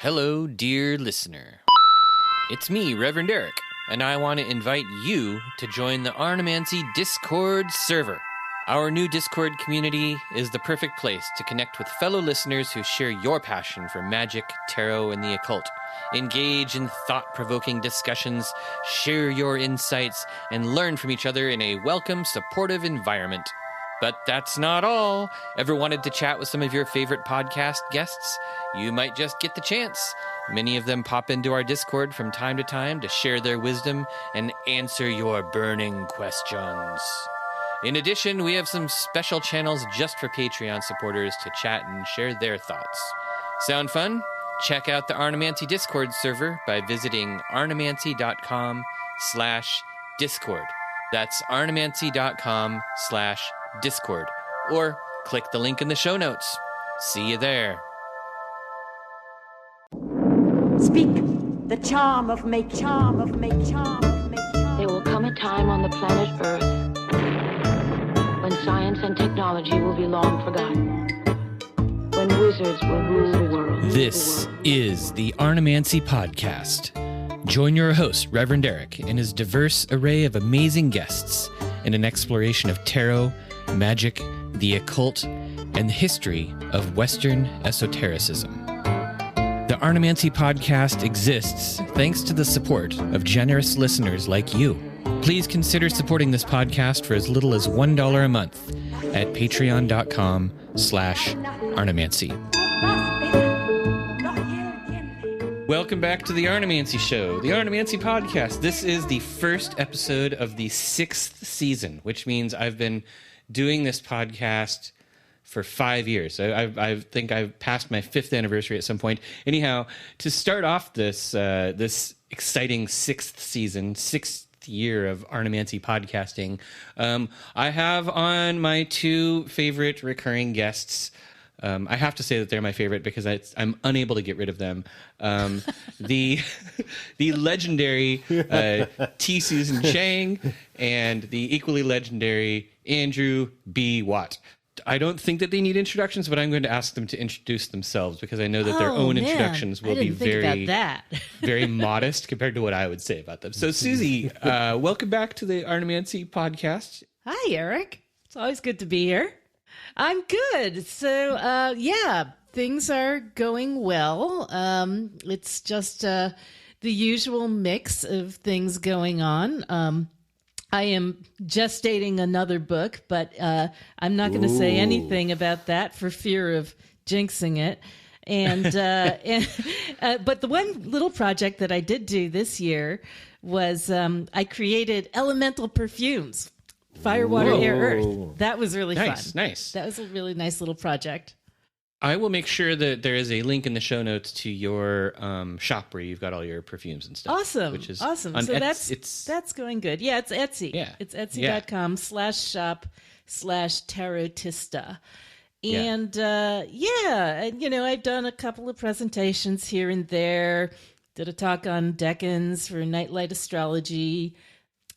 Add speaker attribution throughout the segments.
Speaker 1: Hello, dear listener. It's me, Reverend Eric, and I want to invite you to join the Arnemancy Discord server. Our new Discord community is the perfect place to connect with fellow listeners who share your passion for magic, tarot, and the occult. Engage in thought-provoking discussions, share your insights, and learn from each other in a welcome, supportive environment. But that's not all. Ever wanted to chat with some of your favorite podcast guests? You might just get the chance. Many of them pop into our Discord from time to time to share their wisdom and answer your burning questions. In addition, we have some special channels just for Patreon supporters to chat and share their thoughts. Sound fun? Check out the Arnemancy Discord server by visiting arnemancy.com/discord. That's arnemancy.com/discord. Or click the link in the show notes. See you there.
Speaker 2: Speak the charm of make. There
Speaker 3: will come a time on the planet Earth when science and technology will be long forgotten. When wizards will rule the world.
Speaker 1: This is the Arnemancy Podcast. Join your host, Reverend Eric, and his diverse array of amazing guests in an exploration of tarot, magic, the occult, and the history of Western esotericism. The Arnemancy Podcast exists thanks to the support of generous listeners like you. Please consider supporting this podcast for as little as $1 a month at patreon.com/Arnemancy. Welcome back to the Arnemancy Show, the Arnemancy Podcast. This is the first episode of the 6th season, which means I've been doing this podcast for 5 years. I think I've passed my 5th anniversary at some point. Anyhow, to start off this this exciting 6th season, 6th year of Arnemancy podcasting, I have on my 2 favorite recurring guests. I have to say that they're my favorite because I'm unable to get rid of them. The legendary T. Susan Chang and the equally legendary Andrew B. Watt. I don't think that they need introductions, but I'm going to ask them to introduce themselves because I know that their own introductions will be very, very modest compared to what I would say about them. So, Susie, welcome back to the Arnemancy Podcast.
Speaker 4: Hi, Eric. It's always good to be here. I'm good. So, things are going well. It's just the usual mix of things going on. I am gestating another book, but I'm not going to say anything about that for fear of jinxing it. But the one little project that I did do this year was I created elemental perfumes. Fire, water, air, earth. That was really fun.
Speaker 1: Nice.
Speaker 4: That was a really nice little project.
Speaker 1: I will make sure that there is a link in the show notes to your shop where you've got all your perfumes and stuff.
Speaker 4: Awesome.
Speaker 1: Which is
Speaker 4: awesome. So that's going good. Yeah, it's Etsy.
Speaker 1: Yeah.
Speaker 4: It's etsy.com/shop/tarotista. And I've done a couple of presentations here and there. Did a talk on decans for Nightlight Astrology.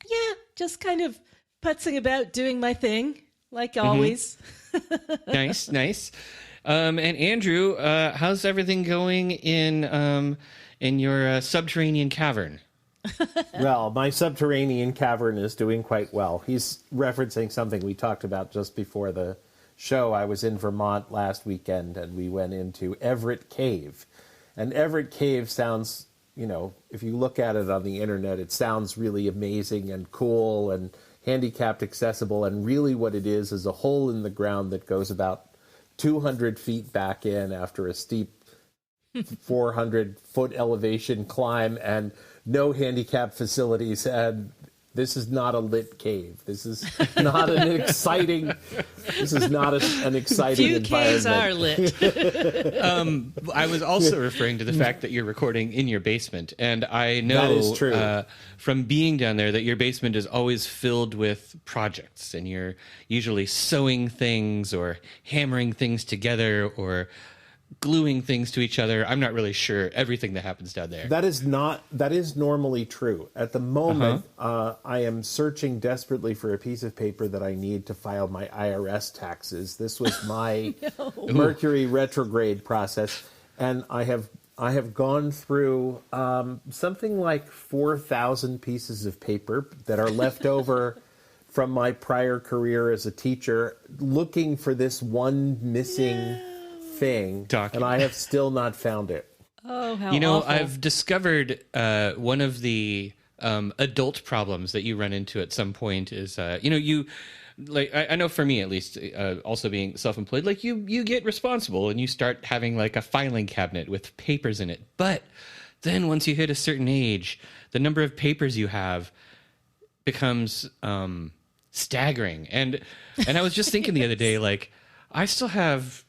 Speaker 4: Yeah, just kind of putzing about doing my thing, like always.
Speaker 1: Nice. And Andrew, how's everything going in your subterranean cavern?
Speaker 5: Well, my subterranean cavern is doing quite well. He's referencing something we talked about just before the show. I was in Vermont last weekend, and we went into Everett Cave. And Everett Cave sounds, if you look at it on the internet, it sounds really amazing and cool and handicapped accessible. And really what it is a hole in the ground that goes about 200 feet back in after a steep 400-foot elevation climb and no handicap facilities. And this is not a lit cave. This is not an exciting. This is not an exciting
Speaker 4: Few
Speaker 5: environment.
Speaker 4: caves are lit.
Speaker 1: I was also referring to the fact that you're recording in your basement, and I know
Speaker 5: that is true.
Speaker 1: From being down there that your basement is always filled with projects, and you're usually sewing things or hammering things together or gluing things to each other. I'm not really sure everything that happens down there.
Speaker 5: That is normally true. At the moment, I am searching desperately for a piece of paper that I need to file my IRS taxes. This was my Mercury retrograde process, and I have I have gone through something like 4,000 pieces of paper that are left over from my prior career as a teacher, looking for this one missing thing, and I have still not found it.
Speaker 4: Oh, how
Speaker 1: awful.
Speaker 4: I've
Speaker 1: discovered one of the adult problems that you run into at some point is, you like, I know for me at least, also being self-employed, like you get responsible and you start having like a filing cabinet with papers in it. But then once you hit a certain age, the number of papers you have becomes staggering. And I was just thinking the other day, like, I still have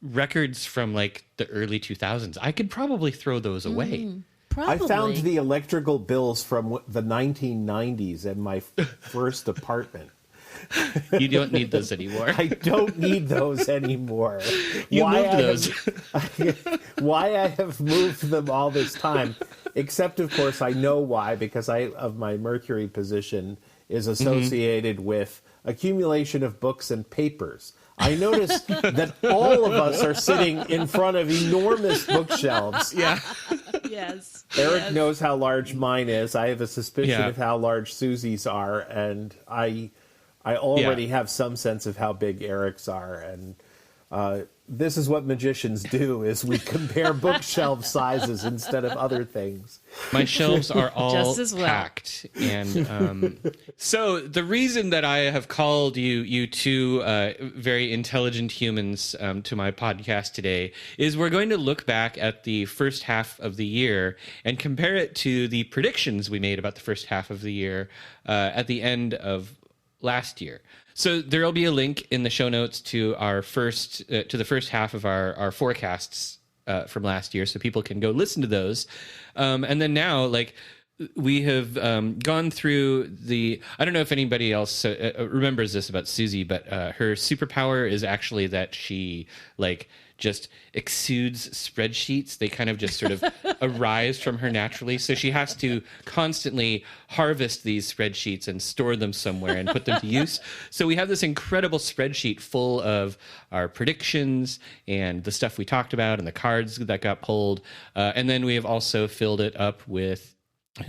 Speaker 1: records from like the early 2000s. I could probably throw those away.
Speaker 4: Probably.
Speaker 5: I found the electrical bills from the 1990s in my first apartment.
Speaker 1: You don't need those anymore.
Speaker 5: I don't need those anymore.
Speaker 1: You moved those.
Speaker 5: Why I have moved them all this time, except of course I know why, because of my Mercury position is associated with accumulation of books and papers. I noticed that all of us are sitting in front of enormous bookshelves.
Speaker 1: Yeah.
Speaker 4: Yes.
Speaker 5: Eric knows how large mine is. I have a suspicion
Speaker 1: Yeah.
Speaker 5: of how large Susie's are, and I already have some sense of how big Eric's are. And this is what magicians do: is we compare bookshelf sizes instead of other things.
Speaker 1: My shelves are all
Speaker 4: Just as well.
Speaker 1: packed, and so the reason that I have called you two very intelligent humans to my podcast today is we're going to look back at the first half of the year and compare it to the predictions we made about the first half of the year at the end of last year. So there will be a link in the show notes to our to the first half of our forecasts from last year, so people can go listen to those. And then now, like, we have gone through I don't know if anybody else remembers this about Susie, but her superpower is actually that she, like, just exudes spreadsheets. They kind of just sort of arise from her naturally. So she has to constantly harvest these spreadsheets and store them somewhere and put them to use. So we have this incredible spreadsheet full of our predictions and the stuff we talked about and the cards that got pulled. And then we have also filled it up with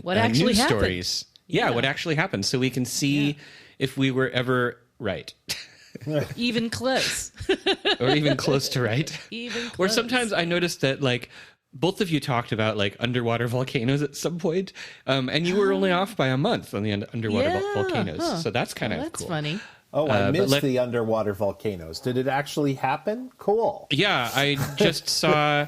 Speaker 4: What actually
Speaker 1: news
Speaker 4: happened.
Speaker 1: stories. Yeah, what actually happened. So we can see if we were ever right.
Speaker 4: Even close.
Speaker 1: Or even close to right.
Speaker 4: Even close.
Speaker 1: Or sometimes I noticed that, like, both of you talked about, like, underwater volcanoes at some point, and you were only off by a month on the underwater volcanoes.
Speaker 4: Huh.
Speaker 1: So that's kind of
Speaker 4: That's
Speaker 1: cool.
Speaker 4: funny.
Speaker 5: Oh, I missed the underwater volcanoes. Did it actually happen? Cool.
Speaker 1: Yeah, I just saw.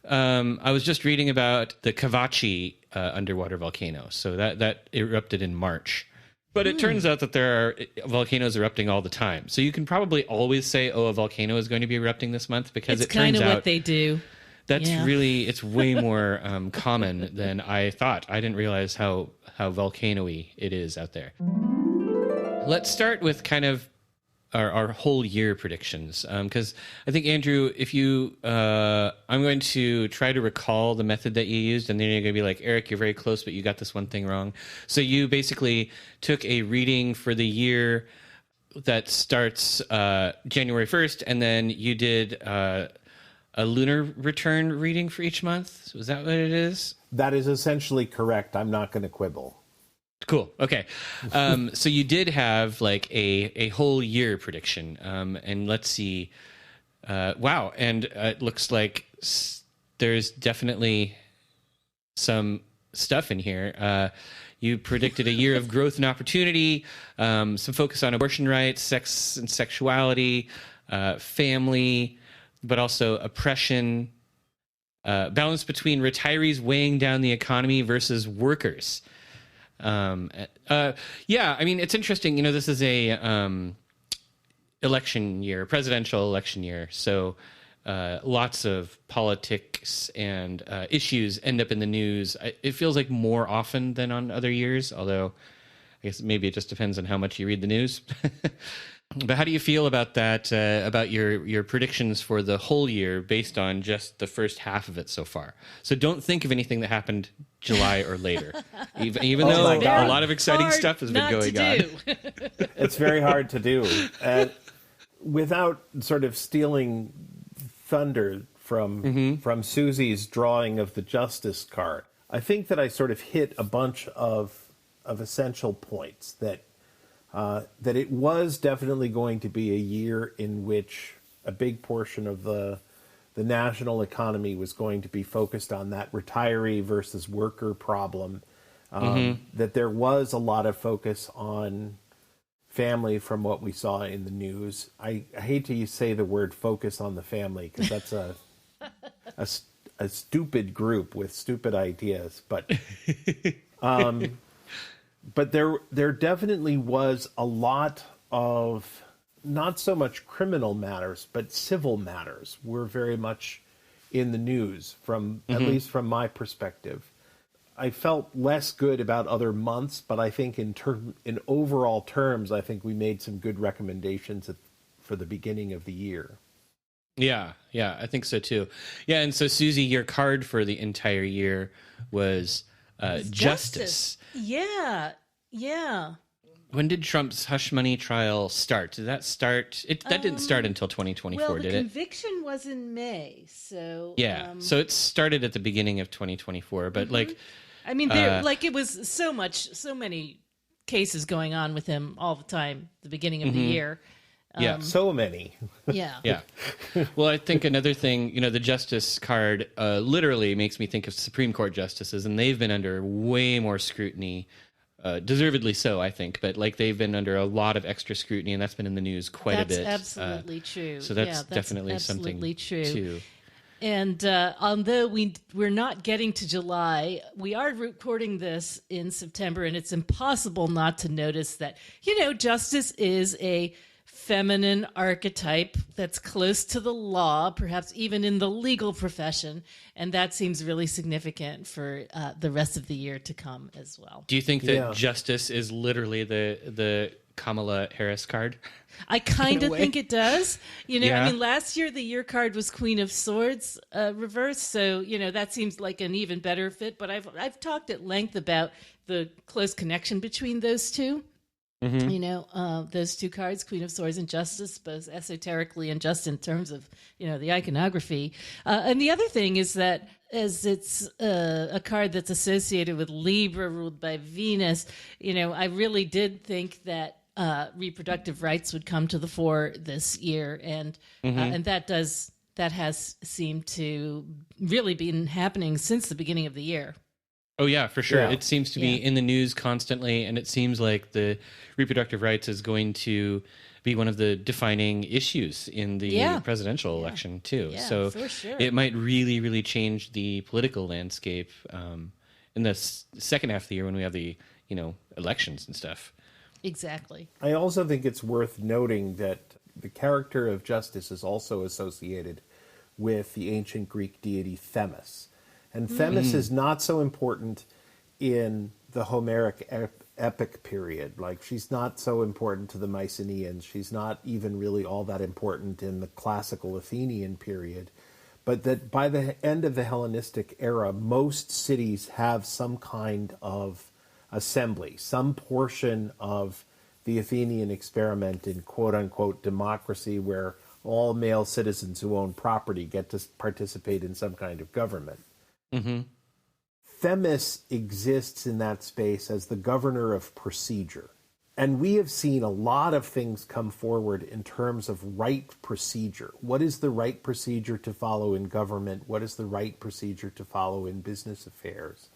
Speaker 1: I was just reading about the Kavachi underwater volcano. So that erupted in March. But it turns out that there are volcanoes erupting all the time. So you can probably always say, oh, a volcano is going to be erupting this month, because
Speaker 4: It's
Speaker 1: it turns
Speaker 4: kind of
Speaker 1: out
Speaker 4: what they do.
Speaker 1: that's
Speaker 4: Yeah.
Speaker 1: really, it's way more common than I thought. I didn't realize how volcano-y it is out there. Let's start with kind of our whole year predictions, because I think, Andrew, if you I'm going to try to recall the method that you used, and then you're going to be like, Eric, you're very close, but you got this one thing wrong. So you basically took a reading for the year that starts January 1st, and then you did a lunar return reading for each month. Was that what it is?
Speaker 5: That is essentially correct. I'm not going to quibble.
Speaker 1: Cool. Okay. So you did have, like, a whole year prediction. And let's see. Wow. And it looks like there's definitely some stuff in here. You predicted a year of growth and opportunity, some focus on abortion rights, sex and sexuality, family, but also oppression, balance between retirees weighing down the economy versus workers. Yeah, I mean, it's interesting. You know, this is a election year, presidential election year. So lots of politics and issues end up in the news. It feels like more often than on other years, although I guess maybe it just depends on how much you read the news. But how do you feel about that, about your predictions for the whole year based on just the first half of it so far? So don't think of anything that happened July or later, even though
Speaker 5: my God.
Speaker 1: a lot of exciting stuff has been going on.
Speaker 5: It's very hard to do. Without sort of stealing thunder from Susie's drawing of the Justice card, I think that I sort of hit a bunch of essential points that it was definitely going to be a year in which a big portion of the national economy was going to be focused on that retiree versus worker problem. That there was a lot of focus on family from what we saw in the news. I hate to say the word focus on the family because that's a stupid group with stupid ideas, but there definitely was a lot of not so much criminal matters, but civil matters were very much in the news from at least from my perspective. I felt less good about other months, but I think in overall terms, I think we made some good recommendations for the beginning of the year.
Speaker 1: Yeah, I think so too. Yeah, and so Susie, your card for the entire year was justice.
Speaker 4: Yeah.
Speaker 1: When did Trump's hush money trial start? Did that start? That didn't start until 2024, did it?
Speaker 4: The conviction was in May, so
Speaker 1: yeah. So it started at the beginning of 2024, but like,
Speaker 4: I mean, it was so many cases going on with him all the time. The beginning of the year.
Speaker 1: Yeah,
Speaker 5: so many.
Speaker 1: Yeah. Well, I think another thing, the Justice card literally makes me think of Supreme Court justices, and they've been under way more scrutiny, deservedly so, I think. But like they've been under a lot of extra scrutiny, and that's been in the news quite a bit.
Speaker 4: That's absolutely true.
Speaker 1: So that's definitely
Speaker 4: absolutely
Speaker 1: something
Speaker 4: true.
Speaker 1: too.
Speaker 4: And although we're not getting to July, we are recording this in September, and it's impossible not to notice that, justice is a feminine archetype that's close to the law, perhaps even in the legal profession, and that seems really significant for the rest of the year to come as well.
Speaker 1: Do you think that justice is literally the Kamala Harris card?
Speaker 4: I kind of think it does. I mean, last year the year card was Queen of Swords reverse, so that seems like an even better fit. But I've talked at length about the close connection between those two. Those two cards, Queen of Swords and Justice, both esoterically and just in terms of the iconography. And the other thing is that as it's a card that's associated with Libra, ruled by Venus, I really did think that reproductive rights would come to the fore this year, and that has seemed to really been happening since the beginning of the year.
Speaker 1: Oh yeah, for sure.
Speaker 5: Yeah.
Speaker 1: It seems to be in the news constantly, and it seems like the reproductive rights is going to be one of the defining issues in the presidential election too.
Speaker 4: Yeah,
Speaker 1: so
Speaker 4: for sure.
Speaker 1: It might really, really change the political landscape in the second half of the year when we have the elections and stuff.
Speaker 4: Exactly.
Speaker 5: I also think it's worth noting that the character of justice is also associated with the ancient Greek deity Themis. And Themis is not so important in the Homeric epic period. Like, she's not so important to the Mycenaeans. She's not even really all that important in the classical Athenian period. But that by the end of the Hellenistic era, most cities have some kind of assembly, some portion of the Athenian experiment in quote-unquote democracy, where all male citizens who own property get to participate in some kind of government. Themis exists in that space as the governor of procedure. And we have seen a lot of things come forward in terms of right procedure. What is the right procedure to follow in government? What is the right procedure to follow in business affairs?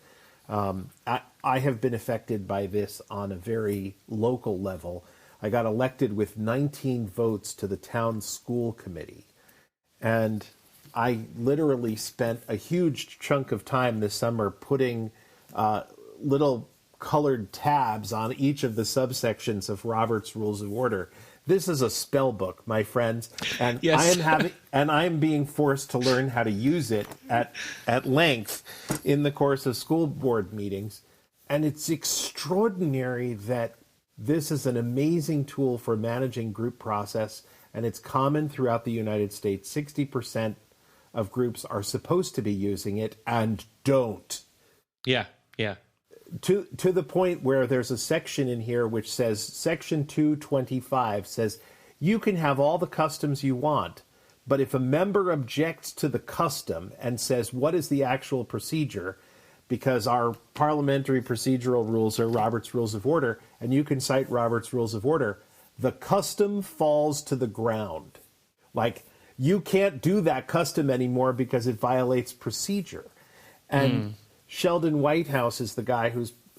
Speaker 5: I have been affected by this on a very local level. I got elected with 19 votes to the town school committee. And I literally spent a huge chunk of time this summer putting little colored tabs on each of the subsections of Robert's Rules of Order. This is a spell book, my friends, and
Speaker 1: yes.
Speaker 5: I am being forced to learn how to use it at length in the course of school board meetings. And it's extraordinary that this is an amazing tool for managing group process, and it's common throughout the United States. 60% of groups are supposed to be using it and don't.
Speaker 1: Yeah.
Speaker 5: To the point where there's a section in here which says, Section 225 says, you can have all the customs you want, But if a member objects to the custom and says, what is the actual procedure? Because our parliamentary procedural rules are Robert's Rules of Order, and you can cite Robert's Rules of Order, the custom falls to the ground. Like, you can't do that custom anymore because it violates procedure. And Sheldon Whitehouse is the guy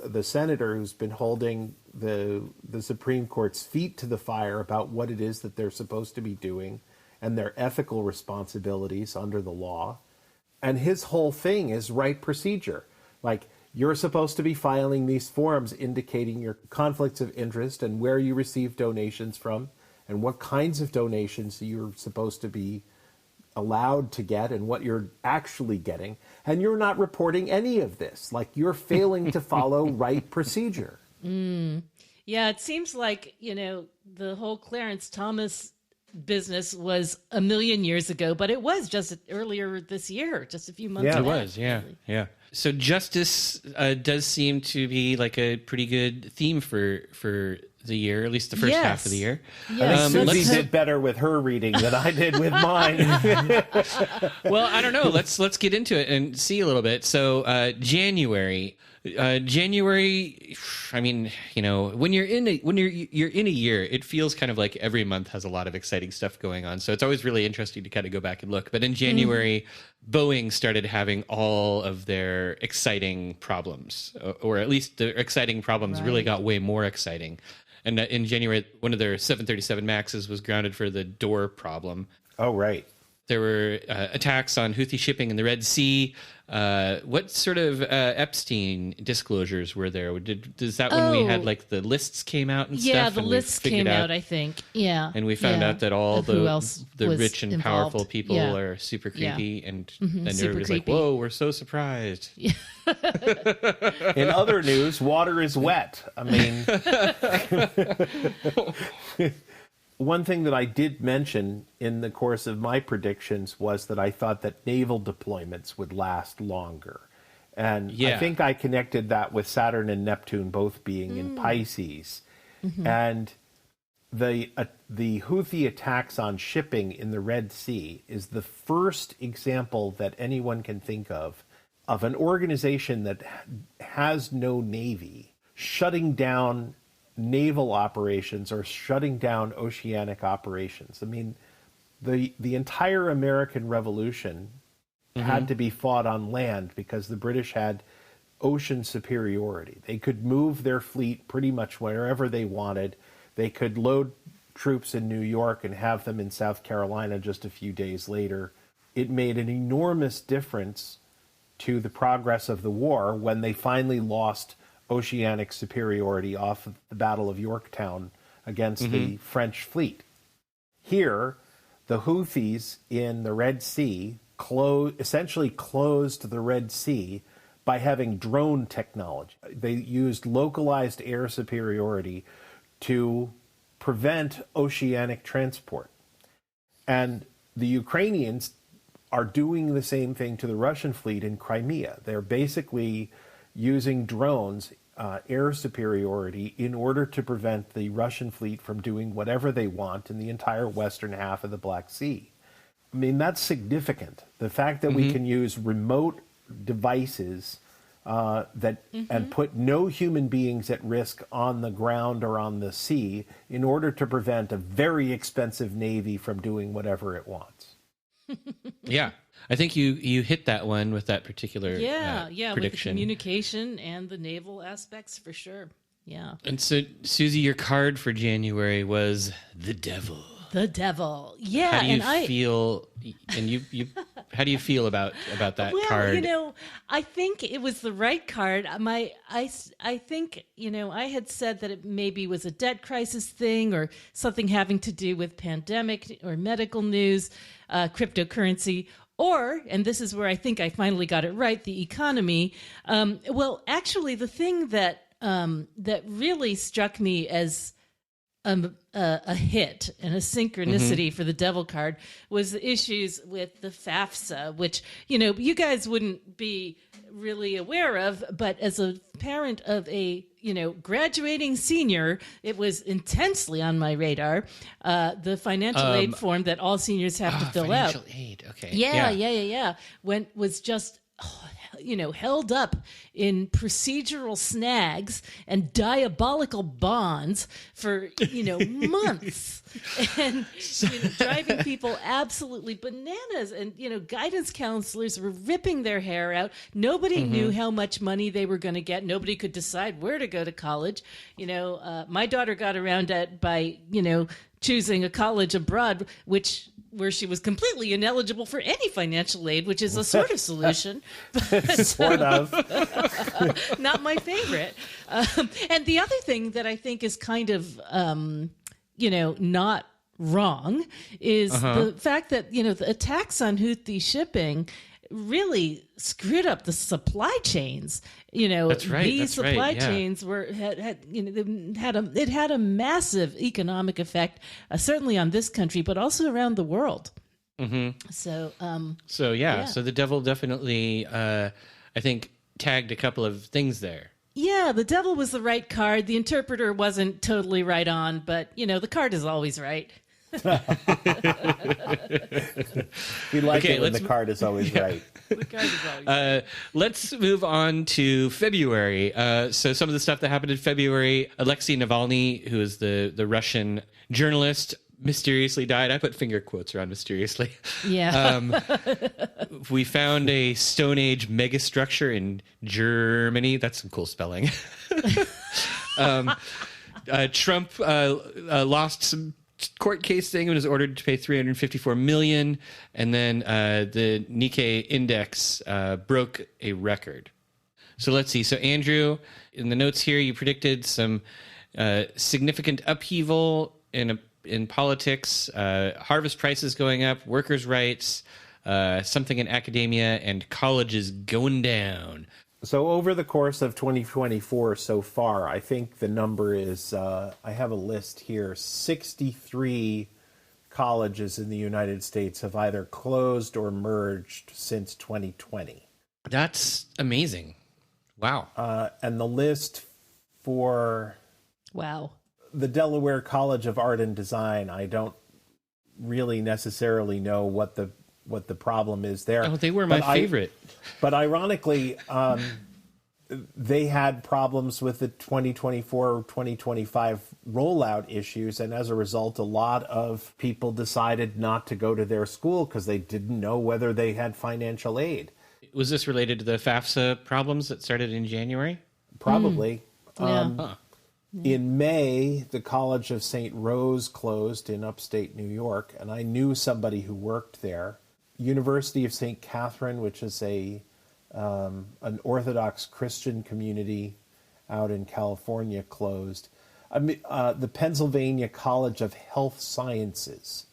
Speaker 5: the senator who's been holding the Supreme Court's feet to the fire about what it is that they're supposed to be doing and their ethical responsibilities under the law. And his whole thing is right procedure. Like, you're supposed to be filing these forms indicating your conflicts of interest and where you receive donations from and what kinds of donations you're supposed to be allowed to get and what you're actually getting. And you're not reporting any of this. Like, you're failing to follow right procedure.
Speaker 4: Yeah, it seems like, the whole Clarence Thomas business was a million years ago, but it was just earlier this year, just a few months ago.
Speaker 1: It was, yeah. So justice does seem to be like a pretty good theme for the year, at least the first half of the year.
Speaker 4: Yes.
Speaker 5: Susie did better with her reading than I did with mine.
Speaker 1: Well, I don't know. Let's get into it and see a little bit. So January. I mean, when you're in a year, it feels kind of like every month has a lot of exciting stuff going on. So it's always really interesting to kind of go back and look. But in January, Boeing started having all of their exciting problems, or at least the exciting problems really got way more exciting. And in January, one of their 737 Maxes was grounded for the door problem.
Speaker 5: Oh, right.
Speaker 1: There were attacks on Houthi shipping in the Red Sea. What sort of Epstein disclosures were there? Is that when we had like the lists came out and stuff?
Speaker 4: Yeah, the lists came out, I think. Yeah.
Speaker 1: And we found out that all the rich and
Speaker 4: involved.
Speaker 1: powerful people are super creepy. And then everybody's like, whoa, we're so surprised.
Speaker 5: In other news, water is wet. I mean... One thing that I did mention in the course of my predictions was that I thought that naval deployments would last longer. And I think I connected that with Saturn and Neptune both being in Pisces. And the Houthi attacks on shipping in the Red Sea is the first example that anyone can think of an organization that has no navy shutting down naval operations or shutting down oceanic operations. I mean, the entire American Revolution had to be fought on land because the British had ocean superiority. They could move their fleet pretty much wherever they wanted. They could load troops in New York and have them in South Carolina just a few days later. It made an enormous difference to the progress of the war when they finally lost oceanic superiority off of the Battle of Yorktown against the French fleet. Here, the Houthis in the Red Sea essentially closed the Red Sea by having drone technology. They used localized air superiority to prevent oceanic transport. And the Ukrainians are doing the same thing to the Russian fleet in Crimea. They're basically using drones, air superiority, in order to prevent the Russian fleet from doing whatever they want in the entire western half of the Black Sea. I mean, that's significant. The fact that we can use remote devices and put no human beings at risk on the ground or on the sea in order to prevent a very expensive navy from doing whatever it wants.
Speaker 1: Yeah. I think you hit that one with that particular
Speaker 4: prediction. With the communication and the naval aspects for sure. Yeah.
Speaker 1: And so, Susie, your card for January was the devil.
Speaker 4: The devil. Yeah.
Speaker 1: How do you feel? And you how do you feel about that card?
Speaker 4: Well, I think it was the right card. I think, I had said that it maybe was a debt crisis thing or something having to do with pandemic or medical news, cryptocurrency, or, and this is where I think I finally got it right, the economy. Well, actually, the thing that really struck me as a hit and a synchronicity for the devil card was the issues with the FAFSA, which, you guys wouldn't be really aware of, but as a parent of a, graduating senior, it was intensely on my radar. The financial aid form that all seniors have to fill out.
Speaker 1: Financial aid, okay.
Speaker 4: Yeah. Was just held up in procedural snags and diabolical bonds for, months and, driving people absolutely bananas. And, guidance counselors were ripping their hair out. Nobody knew how much money they were going to get. Nobody could decide where to go to college. My daughter got around it by, choosing a college abroad, where she was completely ineligible for any financial aid, which is a sort of solution. But,
Speaker 5: sort of.
Speaker 4: Not my favorite. And the other thing that I think is kind of, not wrong is the fact that, the attacks on Houthi shipping really screwed up the supply chains.
Speaker 1: That's right.
Speaker 4: These supply chains had a massive economic effect, certainly on this country, but also around the world. So the devil definitely, I think, tagged a couple of things there. Yeah, the devil was the right card. The interpreter wasn't totally right on, but the card is always right.
Speaker 5: We like it when the card is always right.
Speaker 4: The card is always right.
Speaker 1: Let's move on to February. So some of the stuff that happened in February, Alexei Navalny, who is the Russian journalist, mysteriously died. I put finger quotes around mysteriously.
Speaker 4: Yeah.
Speaker 1: We found a Stone Age megastructure in Germany. That's some cool spelling. Trump lost some court case thing and was ordered to pay $354 million, and then the Nikkei index broke a record. So let's see. So Andrew, in the notes here, you predicted some significant upheaval in politics, harvest prices going up, workers' rights, something in academia, and colleges going down.
Speaker 5: So over the course of 2024 so far, I think the number is, I have a list here, 63 colleges in the United States have either closed or merged since 2020.
Speaker 1: That's amazing. Wow.
Speaker 5: And the list for the Delaware College of Art and Design, I don't really necessarily know what the problem is there.
Speaker 1: Oh, they were my favorite.
Speaker 5: But ironically, they had problems with the 2024-2025 rollout issues, and as a result, a lot of people decided not to go to their school because they didn't know whether they had financial aid.
Speaker 1: Was this related to the FAFSA problems that started in January?
Speaker 5: Probably. In May, the College of St. Rose closed in upstate New York, and I knew somebody who worked there. University of St. Catherine, which is an Orthodox Christian community out in California, closed. The Pennsylvania College of Health Sciences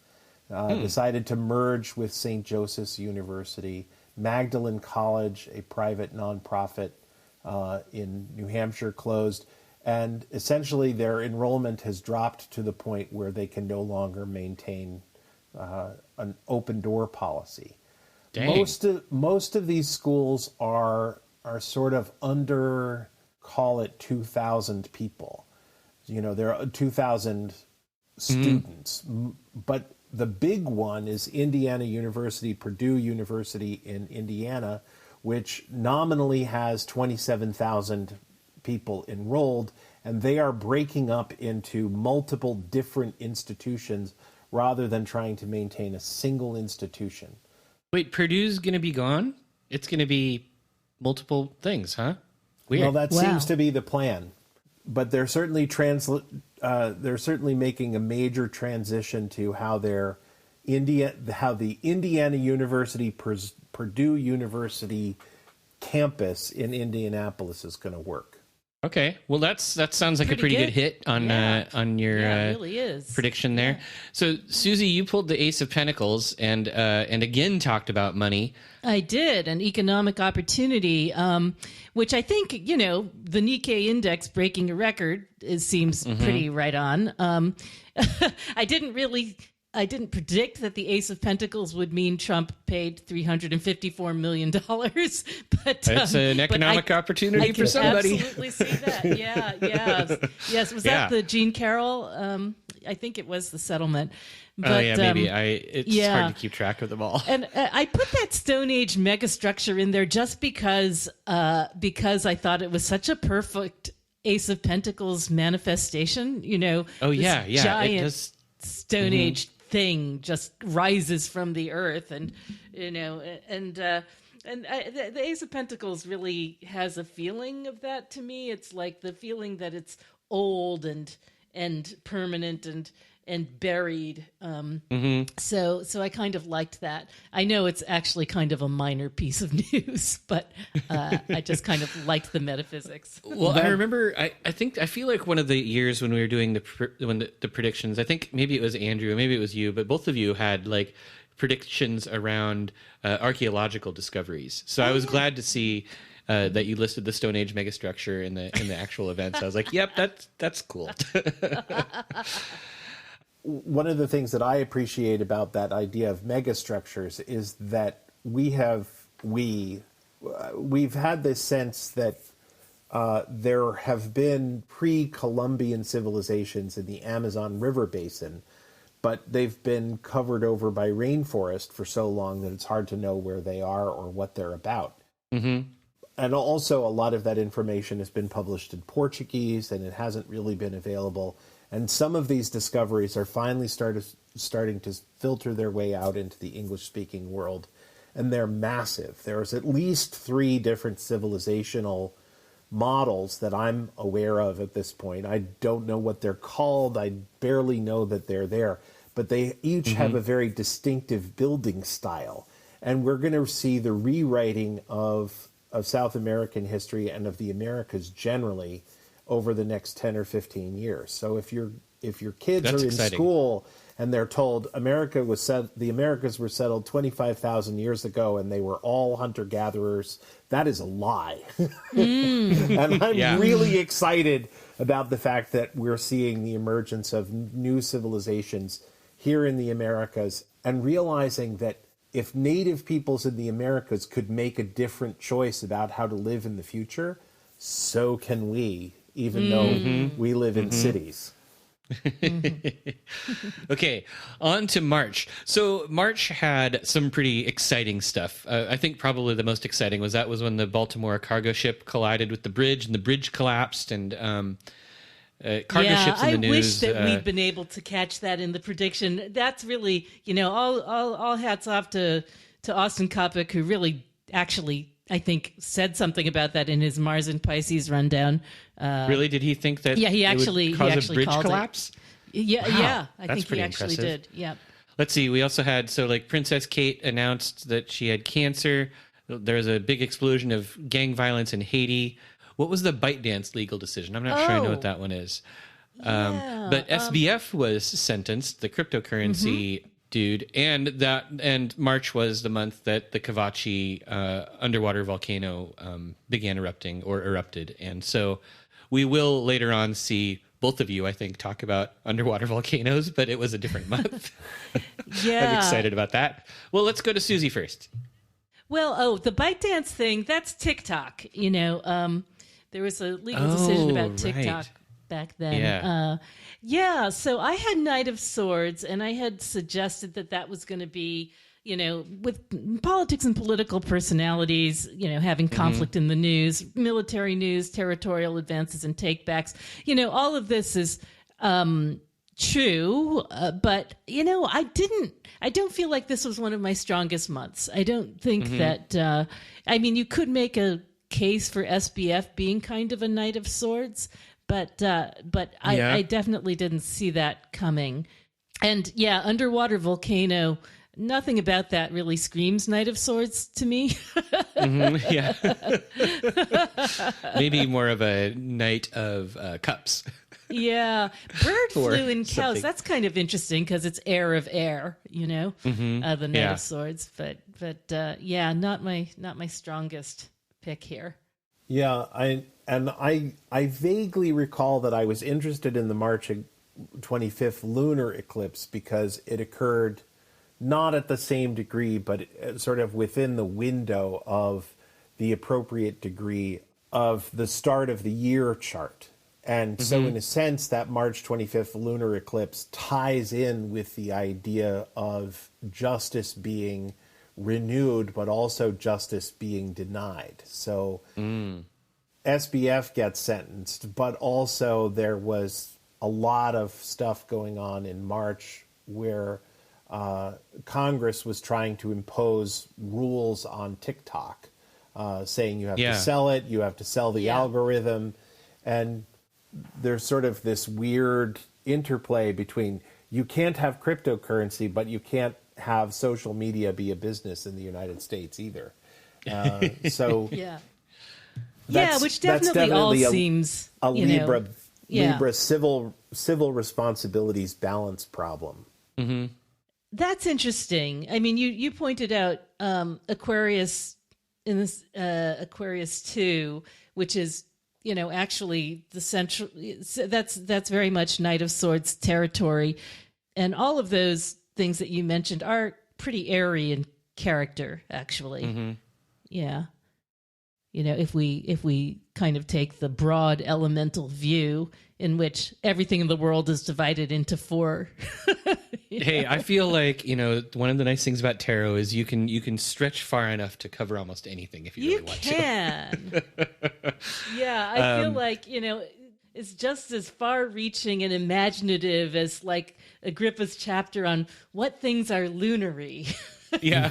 Speaker 5: decided to merge with St. Joseph's University. Magdalen College, a private nonprofit in New Hampshire, closed. And essentially their enrollment has dropped to the point where they can no longer maintain an open door policy.
Speaker 1: Dang.
Speaker 5: Most of these schools are sort of under, call it 2,000 people. There are 2,000 students. But the big one is Indiana University, Purdue University in Indiana, which nominally has 27,000 people enrolled, and they are breaking up into multiple different institutions rather than trying to maintain a single institution.
Speaker 1: Wait, Purdue's going to be gone? It's going to be multiple things, huh? Weird.
Speaker 5: Well, that seems to be the plan. But they're certainly making a major transition to how the Indiana University Purdue University campus in Indianapolis is going to work.
Speaker 1: Okay, well that sounds like a pretty good hit on your
Speaker 4: it really is.
Speaker 1: prediction there.
Speaker 4: Yeah.
Speaker 1: So Susie, you pulled the Ace of Pentacles and again talked about money.
Speaker 4: I did, an economic opportunity, which I think, the Nikkei index breaking a record seems pretty right on. I didn't predict that the Ace of Pentacles would mean Trump paid $354 million, but
Speaker 1: it's an economic opportunity for somebody.
Speaker 4: I can absolutely see that. Yes. Was that the Jean Carroll? I think it was the settlement. But,
Speaker 1: maybe. It's hard to keep track of them all.
Speaker 4: And I put that Stone Age megastructure in there just because I thought it was such a perfect Ace of Pentacles manifestation. Giant
Speaker 1: it does.
Speaker 4: Stone Age thing just rises from the earth, and the Ace of Pentacles really has a feeling of that to me. It's like the feeling that it's old and permanent and buried. So I kind of liked that. I know it's actually kind of a minor piece of news, but I just kind of liked the metaphysics.
Speaker 1: Well, I remember, I feel like one of the years when we were doing the predictions, I think maybe it was Andrew, maybe it was you, but both of you had like predictions around archaeological discoveries. So I was glad to see that you listed the Stone Age megastructure in the actual events. I was like, yep, that's cool.
Speaker 5: One of the things that I appreciate about that idea of megastructures is that we've had this sense that there have been pre-Columbian civilizations in the Amazon River basin, but they've been covered over by rainforest for so long that it's hard to know where they are or what they're about. Mm-hmm. And also a lot of that information has been published in Portuguese, and it hasn't really been available. And some of these discoveries are finally starting to filter their way out into the English-speaking world, and they're massive. There's at least 3 different civilizational models that I'm aware of at this point. I don't know what they're called. I barely know that they're there. But they each have a very distinctive building style. And we're going to see the rewriting of South American history and of the Americas generally over the next 10 or 15 years. So if your kids are in school and they're told the Americas were settled 25,000 years ago and they were all hunter-gatherers, that is a lie. And I'm really excited about the fact that we're seeing the emergence of new civilizations here in the Americas, and realizing that if native peoples in the Americas could make a different choice about how to live in the future, so can we, even though we live in cities.
Speaker 1: Okay, on to March. So March had some pretty exciting stuff. I think probably the most exciting was when the Baltimore cargo ship collided with the bridge, and the bridge collapsed, and cargo ships in the news. I wish
Speaker 4: that we'd been able to catch that in the prediction. That's really, all hats off to Austin Coppock, who really actually, I think, said something about that in his Mars and Pisces rundown.
Speaker 1: Really? Did he think that?
Speaker 4: Yeah, he actually
Speaker 1: a bridge collapse?
Speaker 4: Yeah,
Speaker 1: I
Speaker 4: think he actually did. Yeah.
Speaker 1: Let's see. We also had Princess Kate announced that she had cancer. There was a big explosion of gang violence in Haiti. What was the ByteDance legal decision? I'm not sure I know what that one is. But SBF was sentenced, the cryptocurrency dude, and March was the month that the Kavachi underwater volcano began erupted. And so we will later on see both of you, I think, talk about underwater volcanoes, but it was a different month.
Speaker 4: Yeah.
Speaker 1: I'm excited about that. Well, let's go to Susie first.
Speaker 4: Well, the ByteDance thing, that's TikTok. There was a legal decision about TikTok back then.
Speaker 1: Yeah.
Speaker 4: So I had Knight of Swords, and I had suggested that was going to be, with politics and political personalities, having conflict in the news, military news, territorial advances and takebacks. All of this is true, but, I don't feel like this was one of my strongest months. I don't think that, you could make a case for SBF being kind of a Knight of Swords, but I definitely didn't see that coming. And underwater volcano, Nothing about that really screams Knight of Swords to me.
Speaker 1: Yeah. Maybe more of a Knight of Cups.
Speaker 4: Yeah. Bird flew in cows.
Speaker 1: something.
Speaker 4: That's kind of interesting because it's heir of air, the Knight
Speaker 1: Yeah.
Speaker 4: of Swords. But yeah, not my strongest pick here.
Speaker 5: Yeah, I vaguely recall that I was interested in the March 25th lunar eclipse because it occurred not at the same degree, but sort of within the window of the appropriate degree of the start of the year chart. And so in a sense, that March 25th lunar eclipse ties in with the idea of justice being renewed, but also justice being denied. So SBF gets sentenced, but also there was a lot of stuff going on in March where Congress was trying to impose rules on TikTok, saying you have to sell it, you have to sell the algorithm, and there's sort of this weird interplay between you can't have cryptocurrency, but you can't have social media be a business in the United States either. So
Speaker 4: which definitely all seems
Speaker 5: a Libra civil responsibilities balance problem.
Speaker 1: Mm-hmm.
Speaker 4: That's interesting. I mean, you pointed out Aquarius in this Aquarius 2, which is actually the central. That's very much Knight of Swords territory, and all of those things that you mentioned are pretty airy in character, actually. Yeah. If we kind of take the broad elemental view in which everything in the world is divided into 4.
Speaker 1: Hey, I feel like, one of the nice things about tarot is you can stretch far enough to cover almost anything if you really want to.
Speaker 4: You can. Yeah, I feel like, it's just as far-reaching and imaginative as like Agrippa's chapter on what things are lunary.
Speaker 1: Yeah.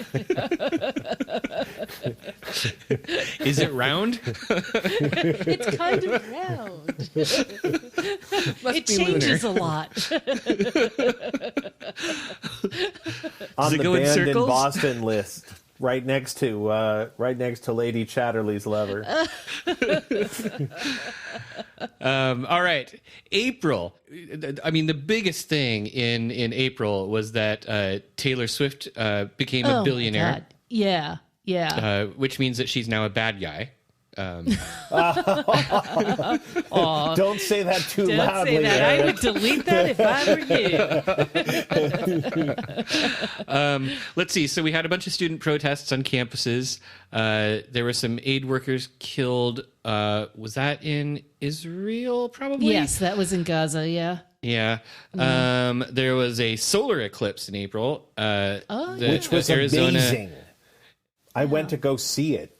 Speaker 1: Is it round?
Speaker 4: It's kind of round. It changes a lot.
Speaker 5: On
Speaker 1: Does it
Speaker 5: the
Speaker 1: go in
Speaker 5: banned in
Speaker 1: circles?
Speaker 5: Boston list, right next to Lady Chatterley's lover.
Speaker 1: All right. April. I mean, the biggest thing in April was that Taylor Swift became a billionaire.
Speaker 4: My God. Yeah.
Speaker 1: Which means that she's now a bad guy.
Speaker 5: Don't say that too
Speaker 4: Don't
Speaker 5: loudly.
Speaker 4: say that.
Speaker 5: Eric.
Speaker 4: I would delete that if I were you.
Speaker 1: Let's see. So we had a bunch of student protests on campuses. There were some aid workers killed. Was that in Israel? Probably.
Speaker 4: Yes, that was in Gaza. Yeah.
Speaker 1: Yeah. There was a solar eclipse in April.
Speaker 5: Which was
Speaker 1: Arizona.
Speaker 5: amazing. I went to go see it.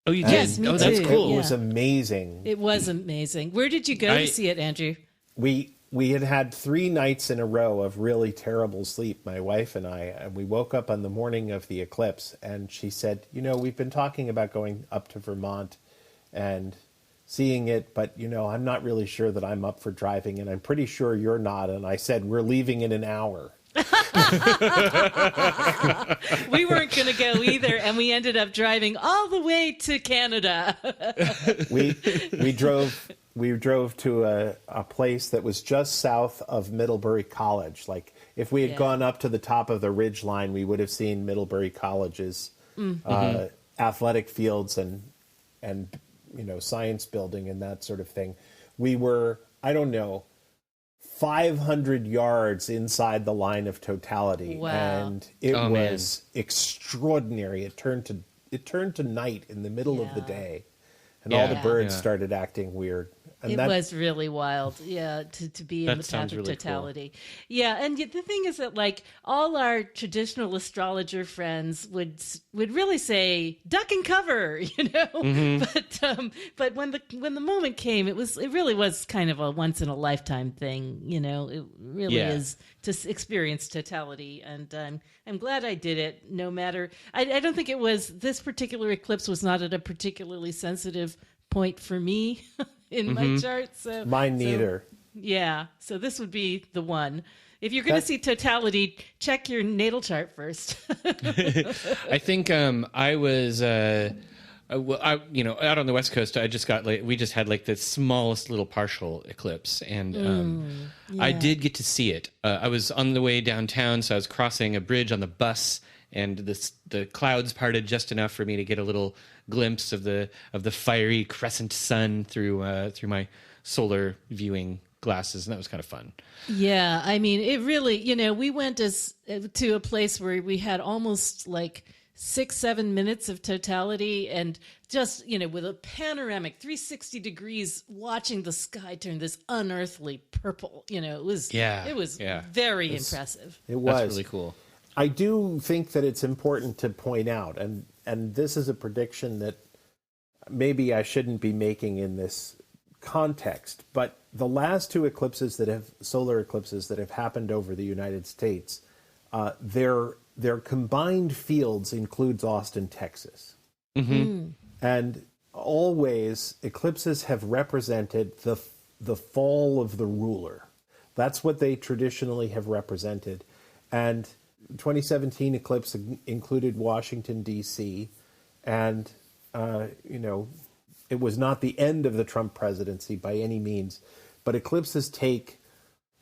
Speaker 1: Oh, you did?
Speaker 4: Yes, me
Speaker 1: That's
Speaker 4: too.
Speaker 1: cool.
Speaker 5: It was amazing.
Speaker 4: It was amazing. Where did you go to see it, Andrew?
Speaker 5: We had 3 nights in a row of really terrible sleep, my wife and I, and we woke up on the morning of the eclipse, and she said, we've been talking about going up to Vermont and seeing it, but, I'm not really sure that I'm up for driving, and I'm pretty sure you're not. And I said, we're leaving in an hour.
Speaker 4: We weren't going to go either, and we ended up driving all the way to Canada.
Speaker 5: We drove to a place that was just south of Middlebury College. Like, if we had gone up to the top of the ridge line, we would have seen Middlebury College's athletic fields and science building and that sort of thing. We were, 500 yards inside the line of totality.
Speaker 4: Wow.
Speaker 5: And it was extraordinary. It turned to night in the middle of the day, and all the birds started acting weird. And
Speaker 4: it was really wild, to be in the path of
Speaker 1: really
Speaker 4: totality. Cool. Yeah, and the thing is that, like, all our traditional astrologer friends would really say duck and cover, But when the moment came, it really was kind of a once in a lifetime thing, It really is to experience totality, and I'm glad I did it. No matter, I don't think this particular eclipse was not at a particularly sensitive point for me. In my chart, so
Speaker 5: mine neither.
Speaker 4: So this would be the one. If you're going to see totality, check your natal chart first.
Speaker 1: I think I was, out on the West Coast, we just had like the smallest little partial eclipse, and I did get to see it. I was on the way downtown, so I was crossing a bridge on the bus, and the clouds parted just enough for me to get a little glimpse of the fiery crescent sun through my solar viewing glasses, and that was kind of fun.
Speaker 4: Yeah, I mean, it really, we went to a place where we had almost like 6-7 minutes of totality, and just, with a panoramic 360 degrees watching the sky turn this unearthly purple. It was very impressive.
Speaker 5: It was.
Speaker 1: That's really cool.
Speaker 5: I do think that it's important to point out, and this is a prediction that maybe I shouldn't be making in this context, but the last two solar eclipses that have happened over the United States, their combined fields includes Austin, Texas.
Speaker 1: Mm-hmm.
Speaker 5: And always eclipses have represented the fall of the ruler. That's what they traditionally have represented. And 2017 eclipse included Washington, D.C., and, it was not the end of the Trump presidency by any means, but eclipses take,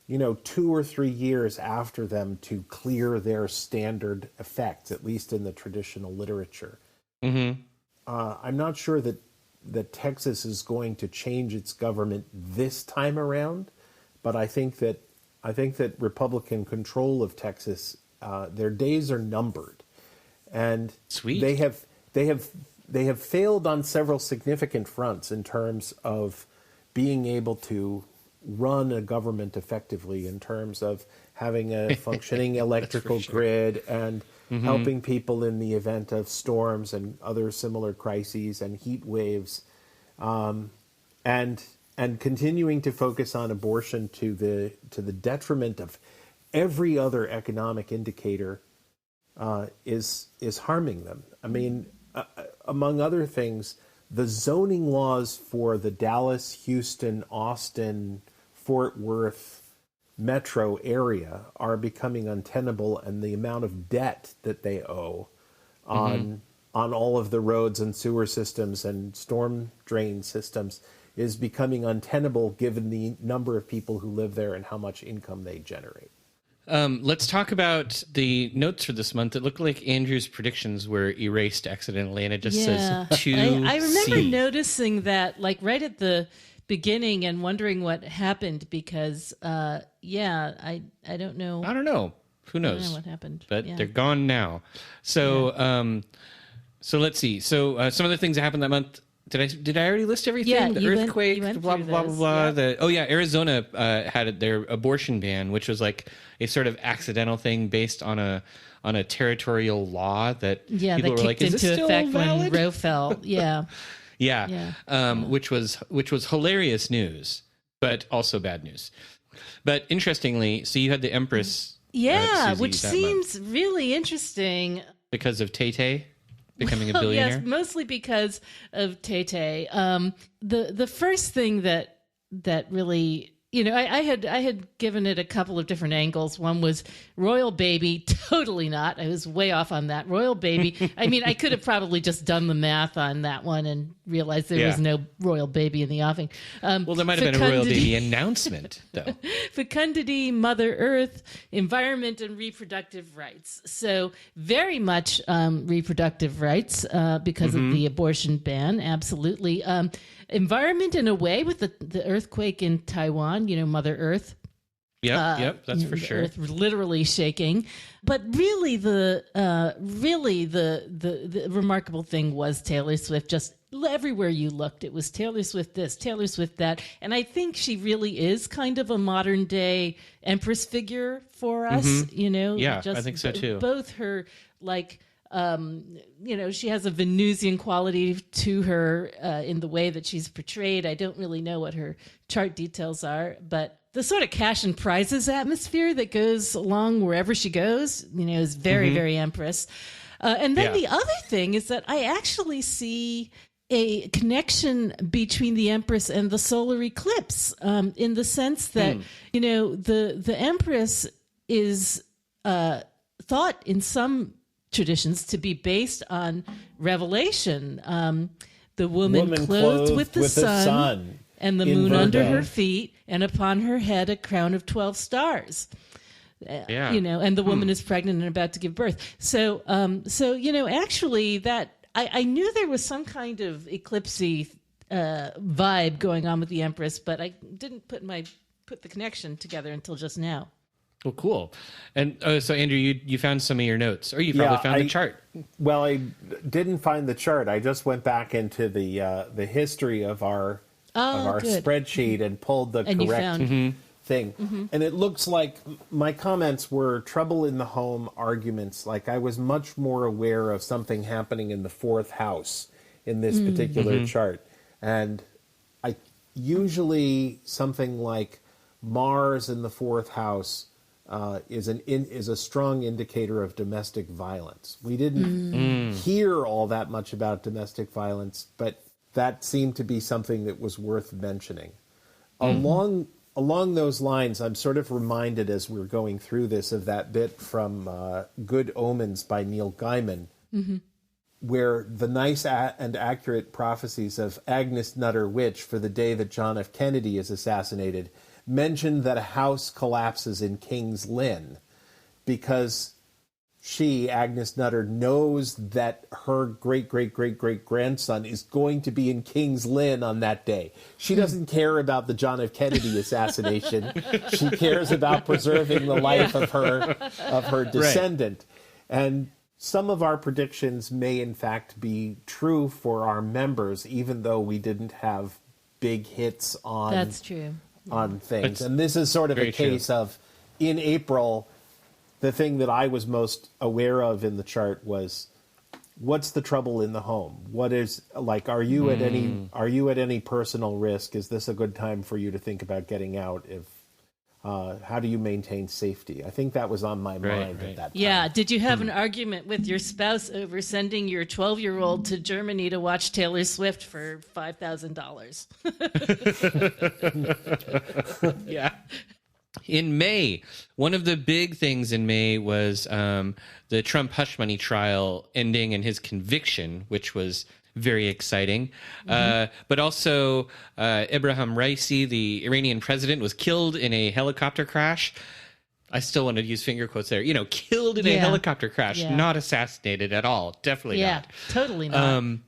Speaker 5: 2 or 3 years after them to clear their standard effects, at least in the traditional literature.
Speaker 1: Mm-hmm.
Speaker 5: I'm not sure that Texas is going to change its government this time around, but I think that Republican control of Texas, their days are numbered, and
Speaker 1: Sweet.
Speaker 5: They have failed on several significant fronts in terms of being able to run a government effectively, in terms of having a functioning electrical grid and helping people in the event of storms and other similar crises and heat waves, and continuing to focus on abortion to the detriment of every other economic indicator is harming them. I mean, among other things, the zoning laws for the Dallas, Houston, Austin, Fort Worth metro area are becoming untenable, and the amount of debt that they owe on all of the roads and sewer systems and storm drain systems is becoming untenable given the number of people who live there and how much income they generate.
Speaker 1: Let's talk about the notes for this month. It looked like Andrew's predictions were erased accidentally, and it just says 2C.
Speaker 4: I remember noticing that, like, right at the beginning and wondering what happened because, I don't know.
Speaker 1: I don't know. Who knows?
Speaker 4: I don't know what happened.
Speaker 1: But they're gone now. So, so let's see. So some of the things that happened that month. Did I already list everything?
Speaker 4: Yeah,
Speaker 1: the earthquake, blah, blah, blah, blah. Yeah. Arizona had their abortion ban, which was like a sort of accidental thing based on a territorial law that people were like, is this still valid?
Speaker 4: When Roe fell. Yeah.
Speaker 1: Which was hilarious news, but also bad news. But interestingly, so you had the Empress.
Speaker 4: Susie, which seems really interesting.
Speaker 1: Because of Tay-Tay becoming a billionaire?
Speaker 4: Yes, mostly because of Tay-Tay. The first thing that really, I had given it a couple of different angles. One was royal baby, totally not. I was way off on that. Royal baby. I mean, I could have probably just done the math on that one and realized there was no royal baby in the offing.
Speaker 1: Well, there might have been a royal baby announcement, though.
Speaker 4: Fecundity, Mother Earth, environment, and reproductive rights. So very much reproductive rights because of the abortion ban. Absolutely. Environment in a way with the earthquake in Taiwan, Mother Earth.
Speaker 1: Yep, that's for sure.
Speaker 4: Earth literally shaking. But really the remarkable thing was Taylor Swift. Just everywhere you looked, it was Taylor Swift this, Taylor Swift that. And I think she really is kind of a modern day Empress figure for us,
Speaker 1: Yeah,
Speaker 4: just
Speaker 1: I think so too.
Speaker 4: Both her, like, she has a Venusian quality to her in the way that she's portrayed. I don't really know what her chart details are, but the sort of cash and prizes atmosphere that goes along wherever she goes, is very, very Empress. And then the other thing is that I actually see a connection between the Empress and the solar eclipse in the sense that, the Empress is thought in some traditions to be based on revelation. The woman clothed with the sun and the moon under her feet, and upon her head a crown of 12 stars. And the woman is pregnant and about to give birth. So actually that I knew there was some kind of eclipsy vibe going on with the Empress, but I didn't put the connection together until just now.
Speaker 1: Well, cool. And so, Andrew, you found some of your notes, or you probably found the chart.
Speaker 5: Well, I didn't find the chart. I just went back into the history of our spreadsheet and pulled the correct thing. Mm-hmm. And it looks like my comments were trouble in the home arguments. Like I was much more aware of something happening in the fourth house in this particular chart. And I usually something like Mars in the fourth house is a strong indicator of domestic violence. We didn't hear all that much about domestic violence, but that seemed to be something that was worth mentioning. Along those lines, I'm sort of reminded as we're going through this of that bit from Good Omens by Neil Gaiman, where the nice and accurate prophecies of Agnes Nutter Witch for the day that John F. Kennedy is assassinated mentioned that a house collapses in King's Lynn because she, Agnes Nutter, knows that her great-great-great-great-grandson is going to be in King's Lynn on that day. She doesn't care about the John F. Kennedy assassination. She cares about preserving the life of her descendant. Right. And some of our predictions may, in fact, be true for our members, even though we didn't have big hits on...
Speaker 4: That's true.
Speaker 5: On things. And this is sort of a case of, in April, the thing that I was most aware of in the chart was, what's the trouble in the home? What is, like, are you at any personal risk? Is this a good time for you to think about getting out? How do you maintain safety? I think that was on my mind at that time.
Speaker 4: Yeah. Did you have an argument with your spouse over sending your 12-year-old to Germany to watch Taylor Swift for $5,000?
Speaker 1: Yeah. In May, one of the big things in May was the Trump hush money trial ending and his conviction, which was very exciting. But also Ibrahim Raisi, the Iranian president, was killed in a helicopter crash. I still want to use finger quotes there. Killed in a helicopter crash, not assassinated at all. Definitely not.
Speaker 4: Totally not.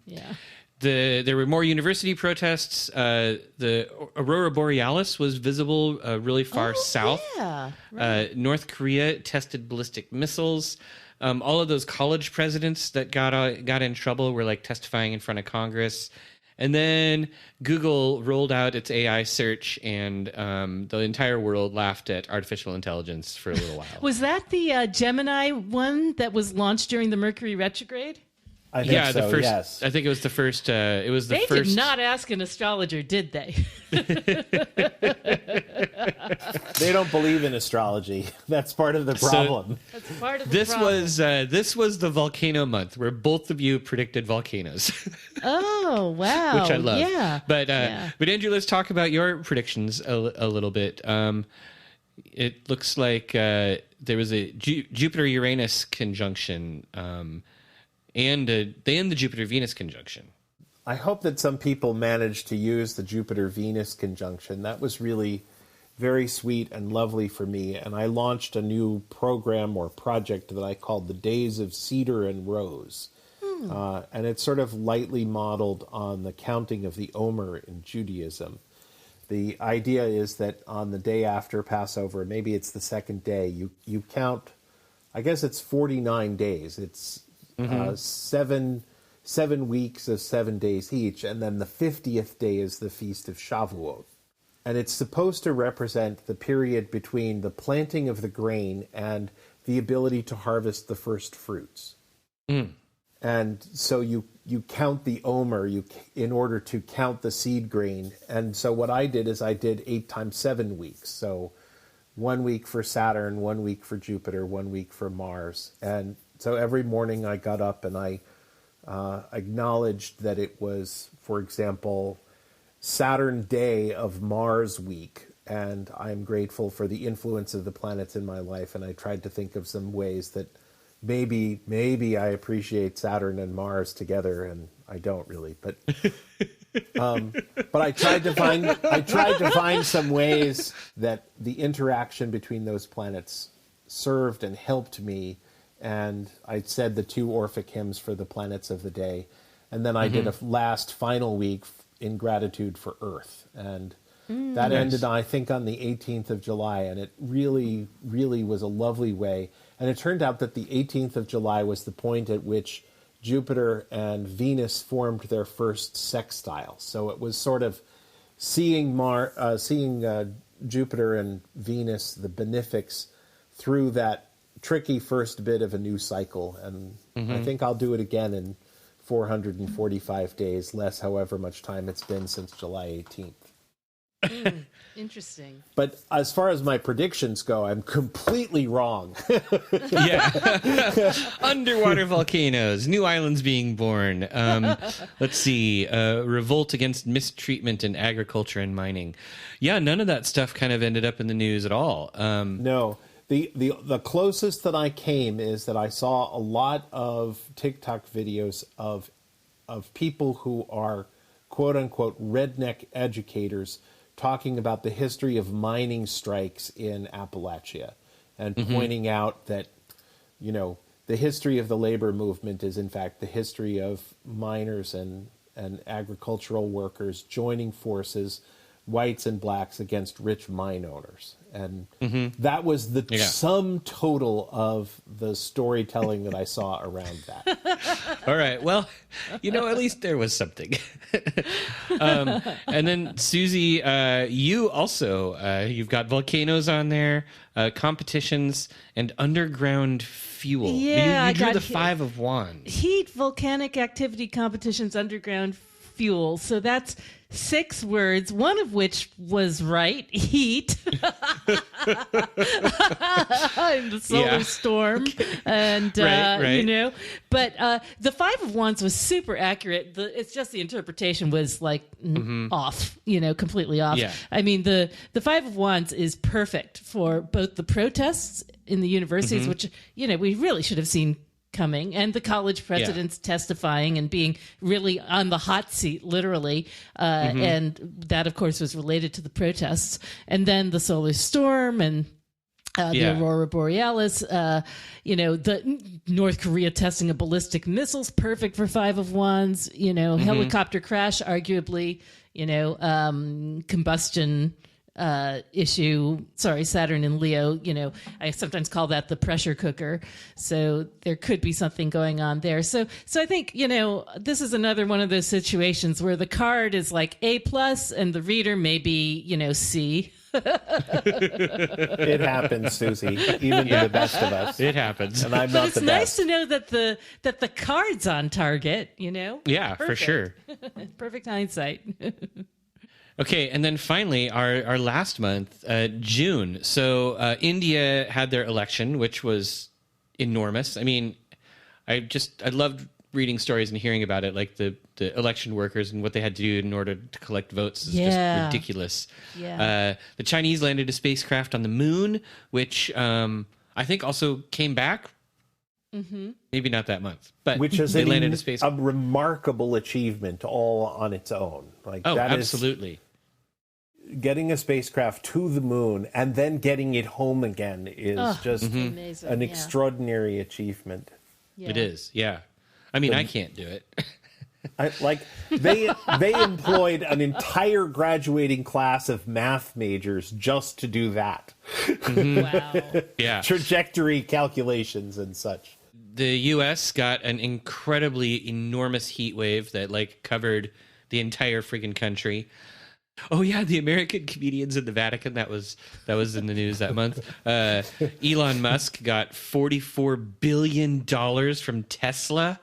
Speaker 1: There were more university protests. The Aurora Borealis was visible really far south. Yeah, right. North Korea tested ballistic missiles. All of those college presidents that got in trouble were like testifying in front of Congress. And then Google rolled out its AI search, and the entire world laughed at artificial intelligence for a little while.
Speaker 4: Was that the Gemini one that was launched during the Mercury retrograde?
Speaker 5: I think so,
Speaker 1: the first.
Speaker 5: Yes.
Speaker 1: I think it was the first. They
Speaker 4: did not ask an astrologer, did they?
Speaker 5: They don't believe in astrology. That's part of the problem.
Speaker 4: That's part of the problem.
Speaker 1: This was the volcano month where both of you predicted volcanoes.
Speaker 4: Oh wow!
Speaker 1: Which I love.
Speaker 4: Yeah.
Speaker 1: But Andrew, let's talk about your predictions a little bit. It looks like there was a Jupiter-Uranus conjunction. And the Jupiter-Venus conjunction.
Speaker 5: I hope that some people managed to use the Jupiter-Venus conjunction. That was really very sweet and lovely for me. And I launched a new program or project that I called the Days of Cedar and Rose. And it's sort of lightly modeled on the counting of the Omer in Judaism. The idea is that on the day after Passover, maybe it's the second day, you count, I guess it's 49 days. It's 7 weeks of 7 days each, and then the 50th day is the Feast of Shavuot. And it's supposed to represent the period between the planting of the grain and the ability to harvest the first fruits. And so you count the Omer in order to count the seed grain. And so what I did is I did 8 times 7 weeks. So 1 week for Saturn, 1 week for Jupiter, 1 week for Mars. And so every morning I got up and I acknowledged that it was, for example, Saturn day of Mars week. and I'm grateful for the influence of the planets in my life. And I tried to think of some ways that maybe I appreciate Saturn and Mars together, and I don't really, but I tried to find some ways that the interaction between those planets served and helped me. And I said the 2 Orphic hymns for the planets of the day, and then I did a last final week in gratitude for Earth, and that ended, I think, on the 18th of July, and it really, really was a lovely way. And it turned out that the 18th of July was the point at which Jupiter and Venus formed their first sextile. So it was sort of seeing Jupiter and Venus, the benefics, through that tricky first bit of a new cycle. And I think I'll do it again in 445 days, less however much time it's been since July 18th.
Speaker 4: Interesting.
Speaker 5: But as far as my predictions go, I'm completely wrong.
Speaker 1: Yeah. Underwater volcanoes, new islands being born. Let's see. Revolt against mistreatment in agriculture and mining. Yeah, none of that stuff kind of ended up in the news at all.
Speaker 5: No. The closest that I came is that I saw a lot of TikTok videos of people who are quote unquote redneck educators talking about the history of mining strikes in Appalachia and pointing out that, the history of the labor movement is in fact the history of miners and agricultural workers joining forces, whites and blacks, against rich mine owners. And that was the sum total of the storytelling that I saw around that.
Speaker 1: All right. Well, at least there was something. And then, Susie, you also, you've got volcanoes on there, competitions, and underground fuel.
Speaker 4: Yeah,
Speaker 1: you drew the 5 of Wands.
Speaker 4: Heat, volcanic activity, competitions, underground fuel. So that's 6 words, one of which was right, heat. In the solar storm. And,
Speaker 1: right.
Speaker 4: But the 5 of Wands was super accurate. It's just the interpretation was like off, completely off.
Speaker 1: Yeah.
Speaker 4: I mean, the 5 of Wands is perfect for both the protests in the universities, which, we really should have seen coming, and the college presidents testifying and being really on the hot seat, literally. And that, of course, was related to the protests. And then the solar storm and the aurora borealis, the North Korea testing of ballistic missiles, perfect for 5 of Wands, helicopter crash, arguably, combustion issue. Sorry, Saturn and Leo, I sometimes call that the pressure cooker. So there could be something going on there. So I think, this is another one of those situations where the card is like A+ and the reader may be, C.
Speaker 5: It happens, Susie, even to the best of us.
Speaker 1: It happens.
Speaker 5: And I'm
Speaker 4: but
Speaker 5: not
Speaker 4: it's
Speaker 5: the
Speaker 4: nice
Speaker 5: best.
Speaker 4: to know that the card's on target,
Speaker 1: Yeah,
Speaker 4: Perfect.
Speaker 1: for sure.
Speaker 4: Perfect hindsight.
Speaker 1: Okay, and then finally, our last month, June. So India had their election, which was enormous. I mean, I loved reading stories and hearing about it, like the election workers and what they had to do in order to collect votes is just ridiculous.
Speaker 4: Yeah.
Speaker 1: The Chinese landed a spacecraft on the moon, which I think also came back. Maybe not that month, but
Speaker 5: which is
Speaker 1: they landed a space.
Speaker 5: A remarkable achievement all on its own.
Speaker 1: Absolutely.
Speaker 5: Getting a spacecraft to the moon and then getting it home again is just
Speaker 4: Amazing,
Speaker 5: an extraordinary achievement.
Speaker 4: Yeah.
Speaker 1: It is, yeah. I mean, I can't do it.
Speaker 5: They employed an entire graduating class of math majors just to do that.
Speaker 4: Wow.
Speaker 1: Yeah.
Speaker 5: Trajectory calculations and such.
Speaker 1: The U.S. got an incredibly enormous heat wave that covered the entire freaking country. Oh yeah, the American comedians in the Vatican, that was in the news that month. Elon Musk got $44 billion from Tesla.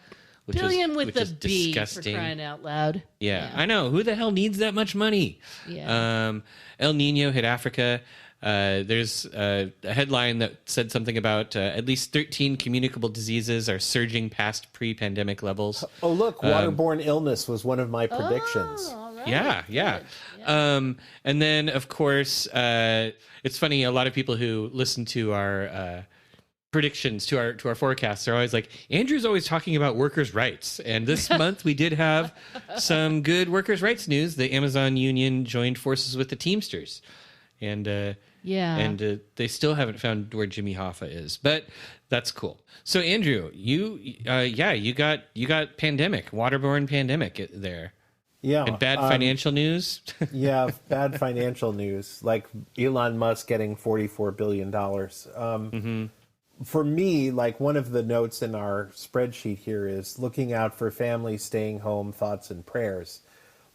Speaker 1: Which is
Speaker 4: B,
Speaker 1: disgusting.
Speaker 4: for crying out loud.
Speaker 1: Yeah, I know. Who the hell needs that much money?
Speaker 4: Yeah.
Speaker 1: El Nino hit Africa. There's a headline that said something about at least 13 communicable diseases are surging past pre-pandemic levels.
Speaker 5: Oh, look, waterborne illness was one of my predictions.
Speaker 4: Oh, all right.
Speaker 1: Yeah. And then, of course, it's funny. A lot of people who listen to our predictions, to our forecasts, are always like, Andrew's always talking about workers' rights. And this month we did have some good workers' rights news. The Amazon union joined forces with the Teamsters, and they still haven't found where Jimmy Hoffa is, but that's cool. So Andrew, you got pandemic, waterborne pandemic there.
Speaker 5: Yeah.
Speaker 1: And bad financial news.
Speaker 5: Yeah, bad financial news, like Elon Musk getting $44 billion. For me, like one of the notes in our spreadsheet here is looking out for family, staying home, thoughts and prayers.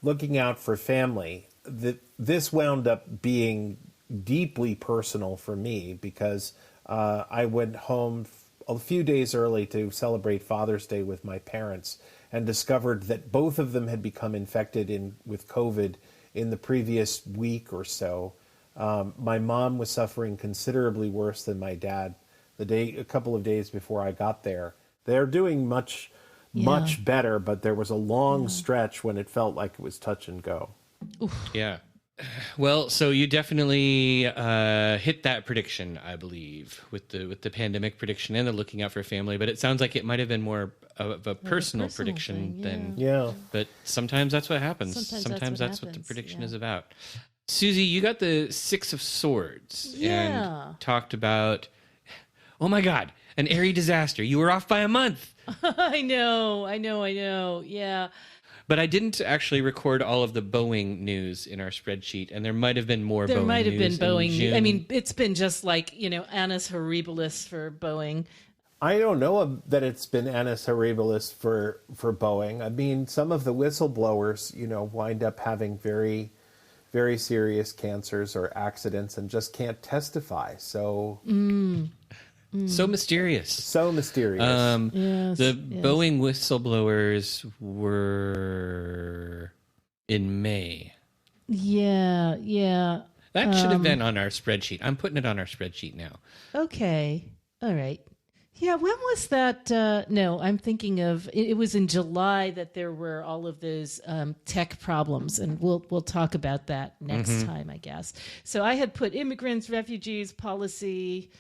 Speaker 5: Looking out for family, this wound up being deeply personal for me because I went home a few days early to celebrate Father's Day with my parents and discovered that both of them had become infected with COVID in the previous week or so. My mom was suffering considerably worse than my dad. A couple of days before I got there. They're doing much better, but there was a long stretch when it felt like it was touch and go.
Speaker 4: Oof.
Speaker 1: Yeah. Well, so you definitely hit that prediction, I believe, with the pandemic prediction and the looking out for family. But it sounds like it might have been more of a personal prediction than.
Speaker 5: Yeah.
Speaker 1: But sometimes that's what happens. Sometimes that's what the prediction is about. Susie, you got the Six of Swords and talked about. Oh my God, an airy disaster. You were off by a month.
Speaker 4: I know. Yeah.
Speaker 1: But I didn't actually record all of the Boeing news in our spreadsheet, and there might have been more Boeing news. There might have been Boeing news.
Speaker 4: I mean, it's been just like, annus horribilis for Boeing.
Speaker 5: I don't know that it's been annus horribilis for Boeing. I mean, some of the whistleblowers, wind up having very, very serious cancers or accidents and just can't testify. So...
Speaker 1: So mysterious. The Boeing whistleblowers were in May.
Speaker 4: Yeah.
Speaker 1: That should have been on our spreadsheet. I'm putting it on our spreadsheet now.
Speaker 4: Okay. All right. Yeah, when was that? No, I'm thinking of, it was in July that there were all of those tech problems, and we'll talk about that next time, I guess. So I had put immigrants, refugees, policy...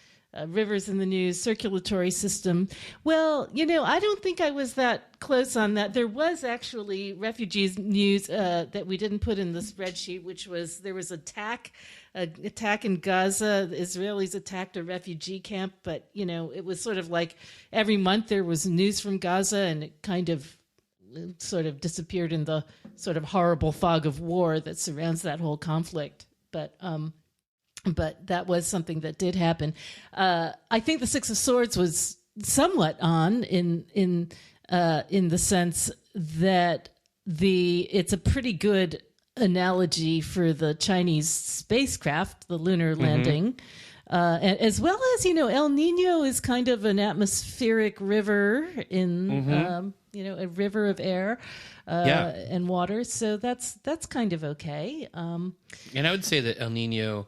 Speaker 4: rivers in the news, circulatory system. Well, I don't think I was that close on that. There was actually refugees news that we didn't put in the spreadsheet, which was there was attack in Gaza. The Israelis attacked a refugee camp, but, it was sort of like every month there was news from Gaza, and it kind of sort of disappeared in the sort of horrible fog of war that surrounds that whole conflict. But that was something that did happen. I think the Six of Swords was somewhat on in the sense that it's a pretty good analogy for the Chinese spacecraft, the lunar landing, as well as El Nino is kind of an atmospheric river in a river of air and water. So that's kind of okay.
Speaker 1: And I would say that El Nino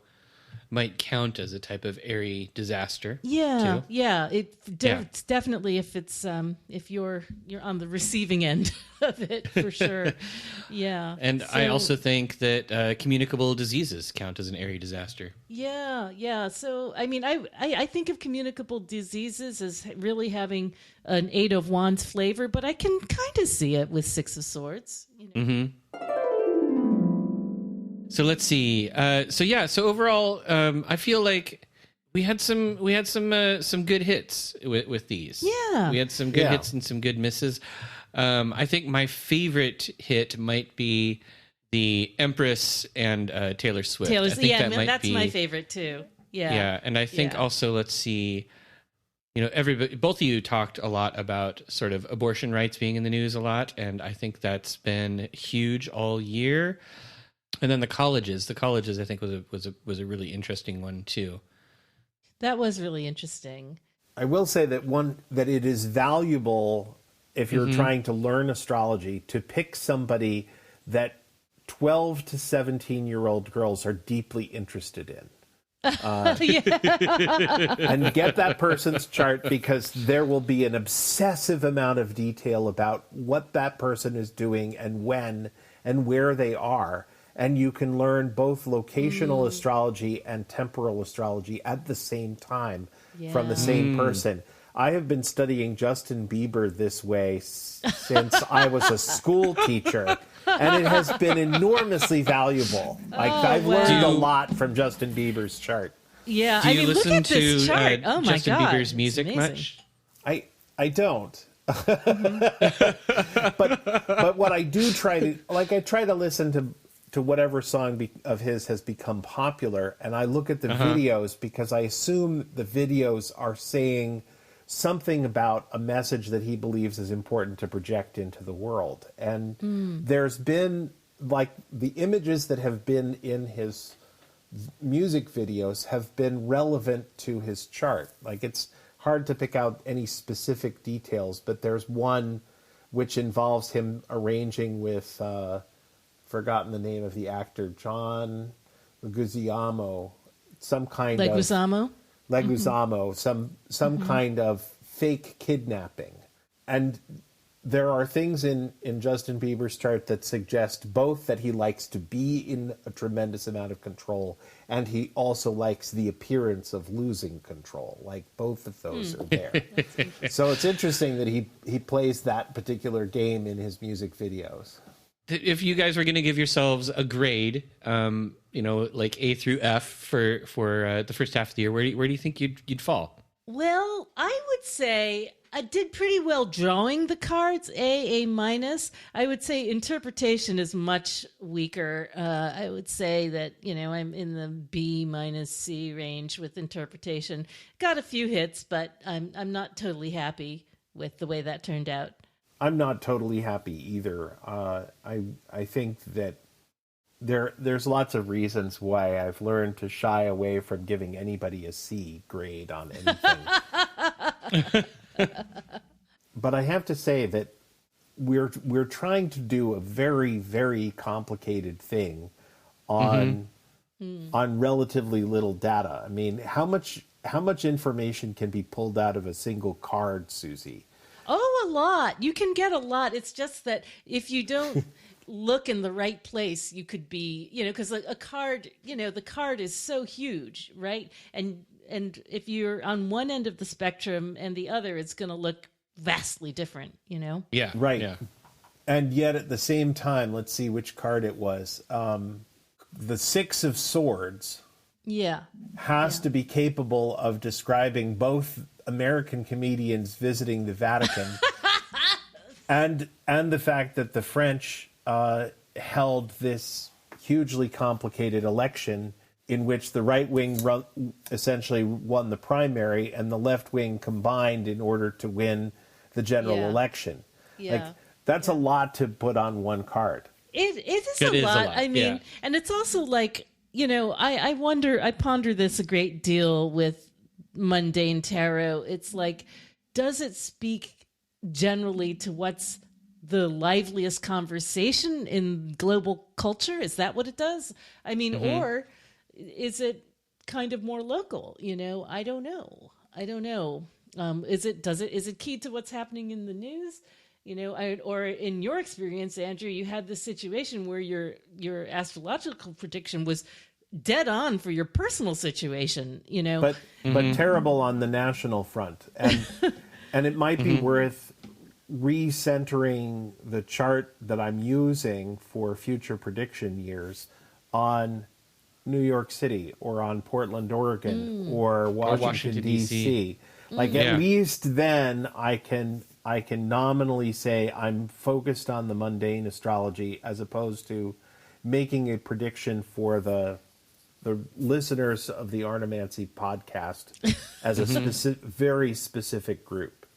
Speaker 1: might count as a type of airy disaster.
Speaker 4: Yeah,
Speaker 1: too.
Speaker 4: Yeah. It's definitely if you're on the receiving end of it for sure. Yeah.
Speaker 1: And I also think that communicable diseases count as an airy disaster.
Speaker 4: Yeah. So I mean, I think of communicable diseases as really having an Eight of Wands flavor, but I can kind of see it with Six of Swords.
Speaker 1: So let's see. So overall, I feel like we had some good hits with these.
Speaker 4: Yeah,
Speaker 1: we had some good hits and some good misses. I think my favorite hit might be the Empress and Taylor Swift.
Speaker 4: That's my favorite too. Yeah,
Speaker 1: and I think also, let's see. Everybody, both of you talked a lot about sort of abortion rights being in the news a lot, and I think that's been huge all year. And then the colleges, I think was a really interesting one too.
Speaker 4: That was really interesting.
Speaker 5: I will say that it is valuable if you're trying to learn astrology to pick somebody that 12 to 17-year-old girls are deeply interested in. and get that person's chart, because there will be an obsessive amount of detail about what that person is doing and when and where they are. And you can learn both locational astrology and temporal astrology at the same time from the same person. I have been studying Justin Bieber this way since I was a school teacher, and it has been enormously valuable. I've learned a lot from Justin Bieber's chart.
Speaker 4: Yeah,
Speaker 1: Do you listen
Speaker 4: look at this chart.
Speaker 1: to Justin Bieber's music much?
Speaker 5: I don't. but what I do try to listen to whatever song of his has become popular, and I look at the videos, because I assume the videos are saying something about a message that he believes is important to project into the world. And there's been, like, the images that have been in his music videos have been relevant to his chart. Like, it's hard to pick out any specific details, but there's one which involves him arranging with, forgotten the name of the actor, John Leguizamo, some kind of... Leguizamo, some kind of fake kidnapping. And there are things in Justin Bieber's chart that suggest both that he likes to be in a tremendous amount of control, and he also likes the appearance of losing control. Like, both of those are there. So it's interesting that he plays that particular game in his music videos.
Speaker 1: If you guys were going to give yourselves a grade, like A through F for the first half of the year, where do you think you'd fall?
Speaker 4: Well, I would say I did pretty well drawing the cards, A minus. I would say interpretation is much weaker. I would say that, I'm in the B minus C range with interpretation. Got a few hits, but I'm not totally happy with the way that turned out.
Speaker 5: I'm not totally happy either. I think that there's lots of reasons why I've learned to shy away from giving anybody a C grade on anything. But I have to say that we're trying to do a very, very complicated thing on relatively little data. I mean, how much information can be pulled out of a single card, Susie?
Speaker 4: Oh, a lot. You can get a lot. It's just that if you don't look in the right place, you could be, because a card, the card is so huge, right? And if you're on one end of the spectrum and the other, it's going to look vastly different,
Speaker 1: Yeah.
Speaker 5: Right.
Speaker 1: Yeah.
Speaker 5: And yet at the same time, let's see which card it was. The Six of Swords has to be capable of describing both American comedians visiting the Vatican and the fact that the French held this hugely complicated election in which the right wing essentially won the primary and the left wing combined in order to win the general election. Yeah. Like, that's a lot to put on one card.
Speaker 4: It is a lot. I mean, and it's also like, I ponder this a great deal with mundane tarot. It's like, does it speak generally to what's the liveliest conversation in global culture? Is that what it does? I mean, or is it kind of more local? I don't know. Is it key to what's happening in the news? Or in your experience, Andrew, you had this situation where your astrological prediction was dead on for your personal situation,
Speaker 5: but terrible on the national front, and it might be worth recentering the chart that I'm using for future prediction years on New York City or on Portland, Oregon, or Washington D.C. At least then I can nominally say I'm focused on the mundane astrology as opposed to making a prediction for the listeners of the Arnemancy podcast as a very specific group.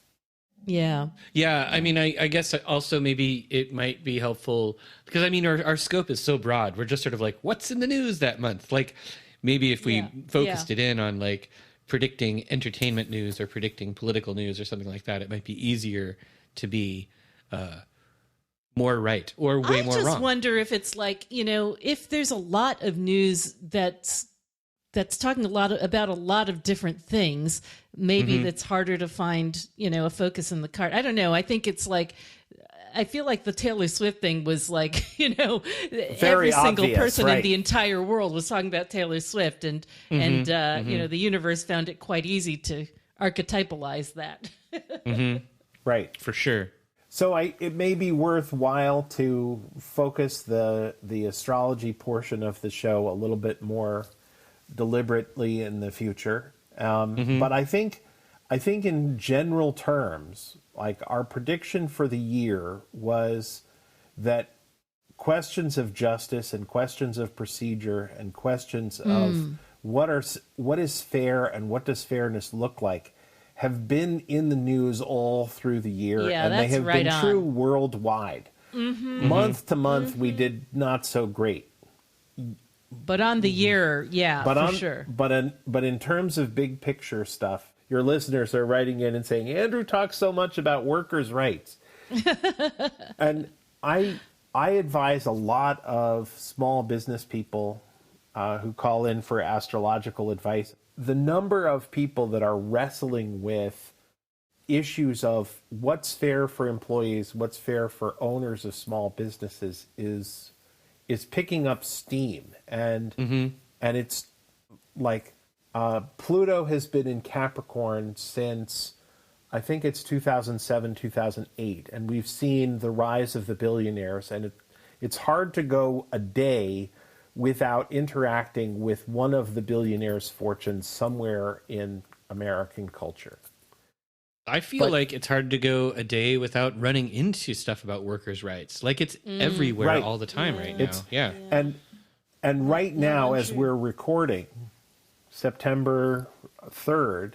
Speaker 4: Yeah.
Speaker 1: Yeah. I mean, I guess also maybe it might be helpful because, I mean, our scope is so broad. We're just sort of like, what's in the news that month? Like, maybe if we focused it in on like predicting entertainment news or predicting political news or something like that, it might be easier to be more right or way more wrong.
Speaker 4: I just wonder if it's like, if there's a lot of news that's that's talking about a lot of different things. Maybe that's harder to find, a focus in the card. I don't know. I think it's like, I feel like the Taylor Swift thing was like, every single
Speaker 5: obvious,
Speaker 4: person
Speaker 5: right.
Speaker 4: in the entire world was talking about Taylor Swift, and the universe found it quite easy to archetypalize that.
Speaker 5: Right.
Speaker 1: For sure.
Speaker 5: So it may be worthwhile to focus the astrology portion of the show a little bit more deliberately in the future. But I think in general terms, like our prediction for the year was that questions of justice and questions of procedure and questions of what is fair and what does fairness look like have been in the news all through the year, and they have been true worldwide. Month to month, we did not so great.
Speaker 4: But on the year, for sure.
Speaker 5: But in terms of big picture stuff, your listeners are writing in and saying, Andrew talks so much about workers' rights. And I advise a lot of small business people who call in for astrological advice. The number of people that are wrestling with issues of what's fair for employees, what's fair for owners of small businesses is picking up steam. And it's like Pluto has been in Capricorn since, I think it's 2007, 2008. And we've seen the rise of the billionaires. And it's hard to go a day without interacting with one of the billionaires' fortunes somewhere in American culture.
Speaker 1: I feel like it's hard to go a day without running into stuff about workers' rights. Like it's everywhere all the time right now. And right now, as we're recording, September 3rd,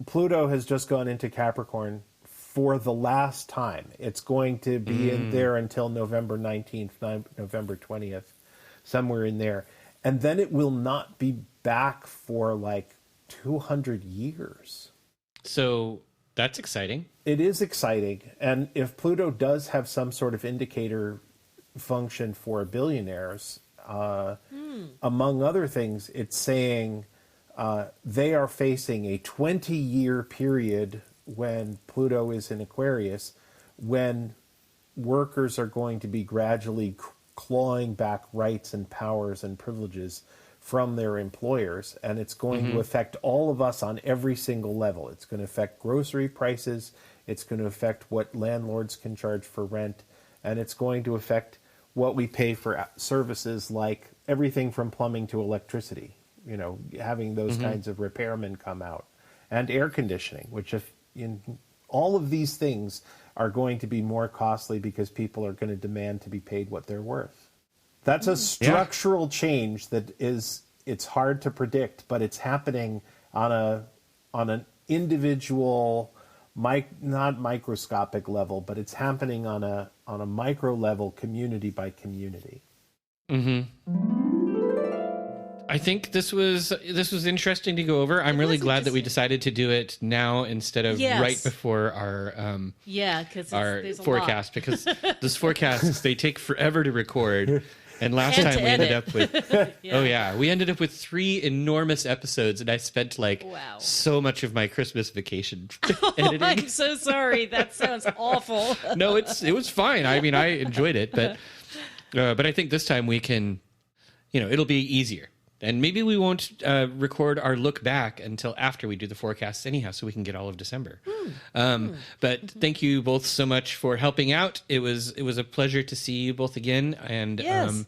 Speaker 1: Pluto has just gone into Capricorn for the last time. It's going to be in there until November 19th, November 20th. Somewhere in there. And then it will not be back for like 200 years. So that's exciting.
Speaker 5: It is exciting. And if Pluto does have some sort of indicator function for billionaires, among other things, it's saying they are facing a 20-year period when Pluto is in Aquarius, when workers are going to be gradually clawing back rights and powers and privileges from their employers, and it's going to affect all of us on every single level. It's going to affect grocery prices, it's going to affect what landlords can charge for rent, and it's going to affect what we pay for services like everything from plumbing to electricity, having those kinds of repairmen come out, and air conditioning, which all of these things are going to be more costly because people are going to demand to be paid what they're worth. That's a structural change that it's hard to predict, but it's happening on an individual, not microscopic level, but it's happening on a micro level, community by community.
Speaker 1: I think this was interesting to go over. I'm really glad that we decided to do it now instead of right before our our forecast, because those forecasts, they take forever to record. And last time we ended up with we ended up with 3 enormous episodes, and I spent so much of my Christmas vacation editing.
Speaker 4: I'm so sorry. That sounds awful.
Speaker 1: No, it was fine. I mean, I enjoyed it, but I think this time we can, it'll be easier. And maybe we won't record our look back until after we do the forecasts anyhow, so we can get all of December. But thank you both so much for helping out. It was a pleasure to see you both again, and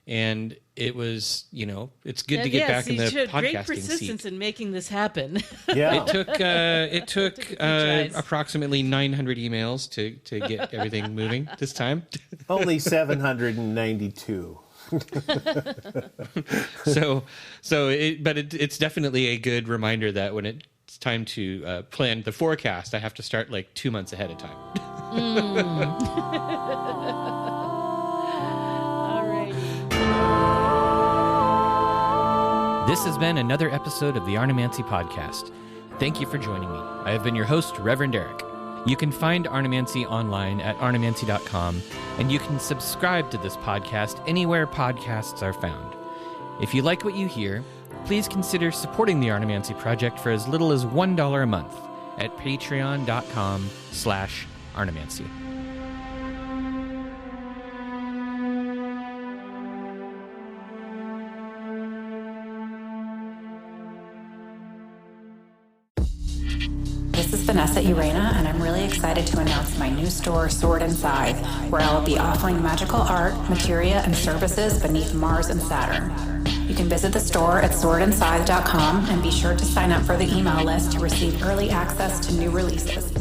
Speaker 1: and it was it's good to get back in the podcasting
Speaker 4: great persistence
Speaker 1: seat.
Speaker 4: In making this happen.
Speaker 1: Yeah, it took approximately 900 emails to get everything moving this time.
Speaker 5: Only 792.
Speaker 1: It's definitely a good reminder that when it's time to plan the forecast, I have to start 2 months ahead of time. This has been another episode of the Arnemancy Podcast. Thank you for joining me. I have been your host, Reverend Eric. You can find Arnemancy online at arnemancy.com, and you can subscribe to this podcast anywhere podcasts are found. If you like what you hear, please consider supporting the Arnemancy Project for as little as $1 a month at patreon.com/Arnemancy.
Speaker 6: This is Vanessa Urena, and I'm really excited to announce my new store, Sword and Scythe, where I will be offering magical art, materia, and services beneath Mars and Saturn. You can visit the store at swordandscythe.com and be sure to sign up for the email list to receive early access to new releases.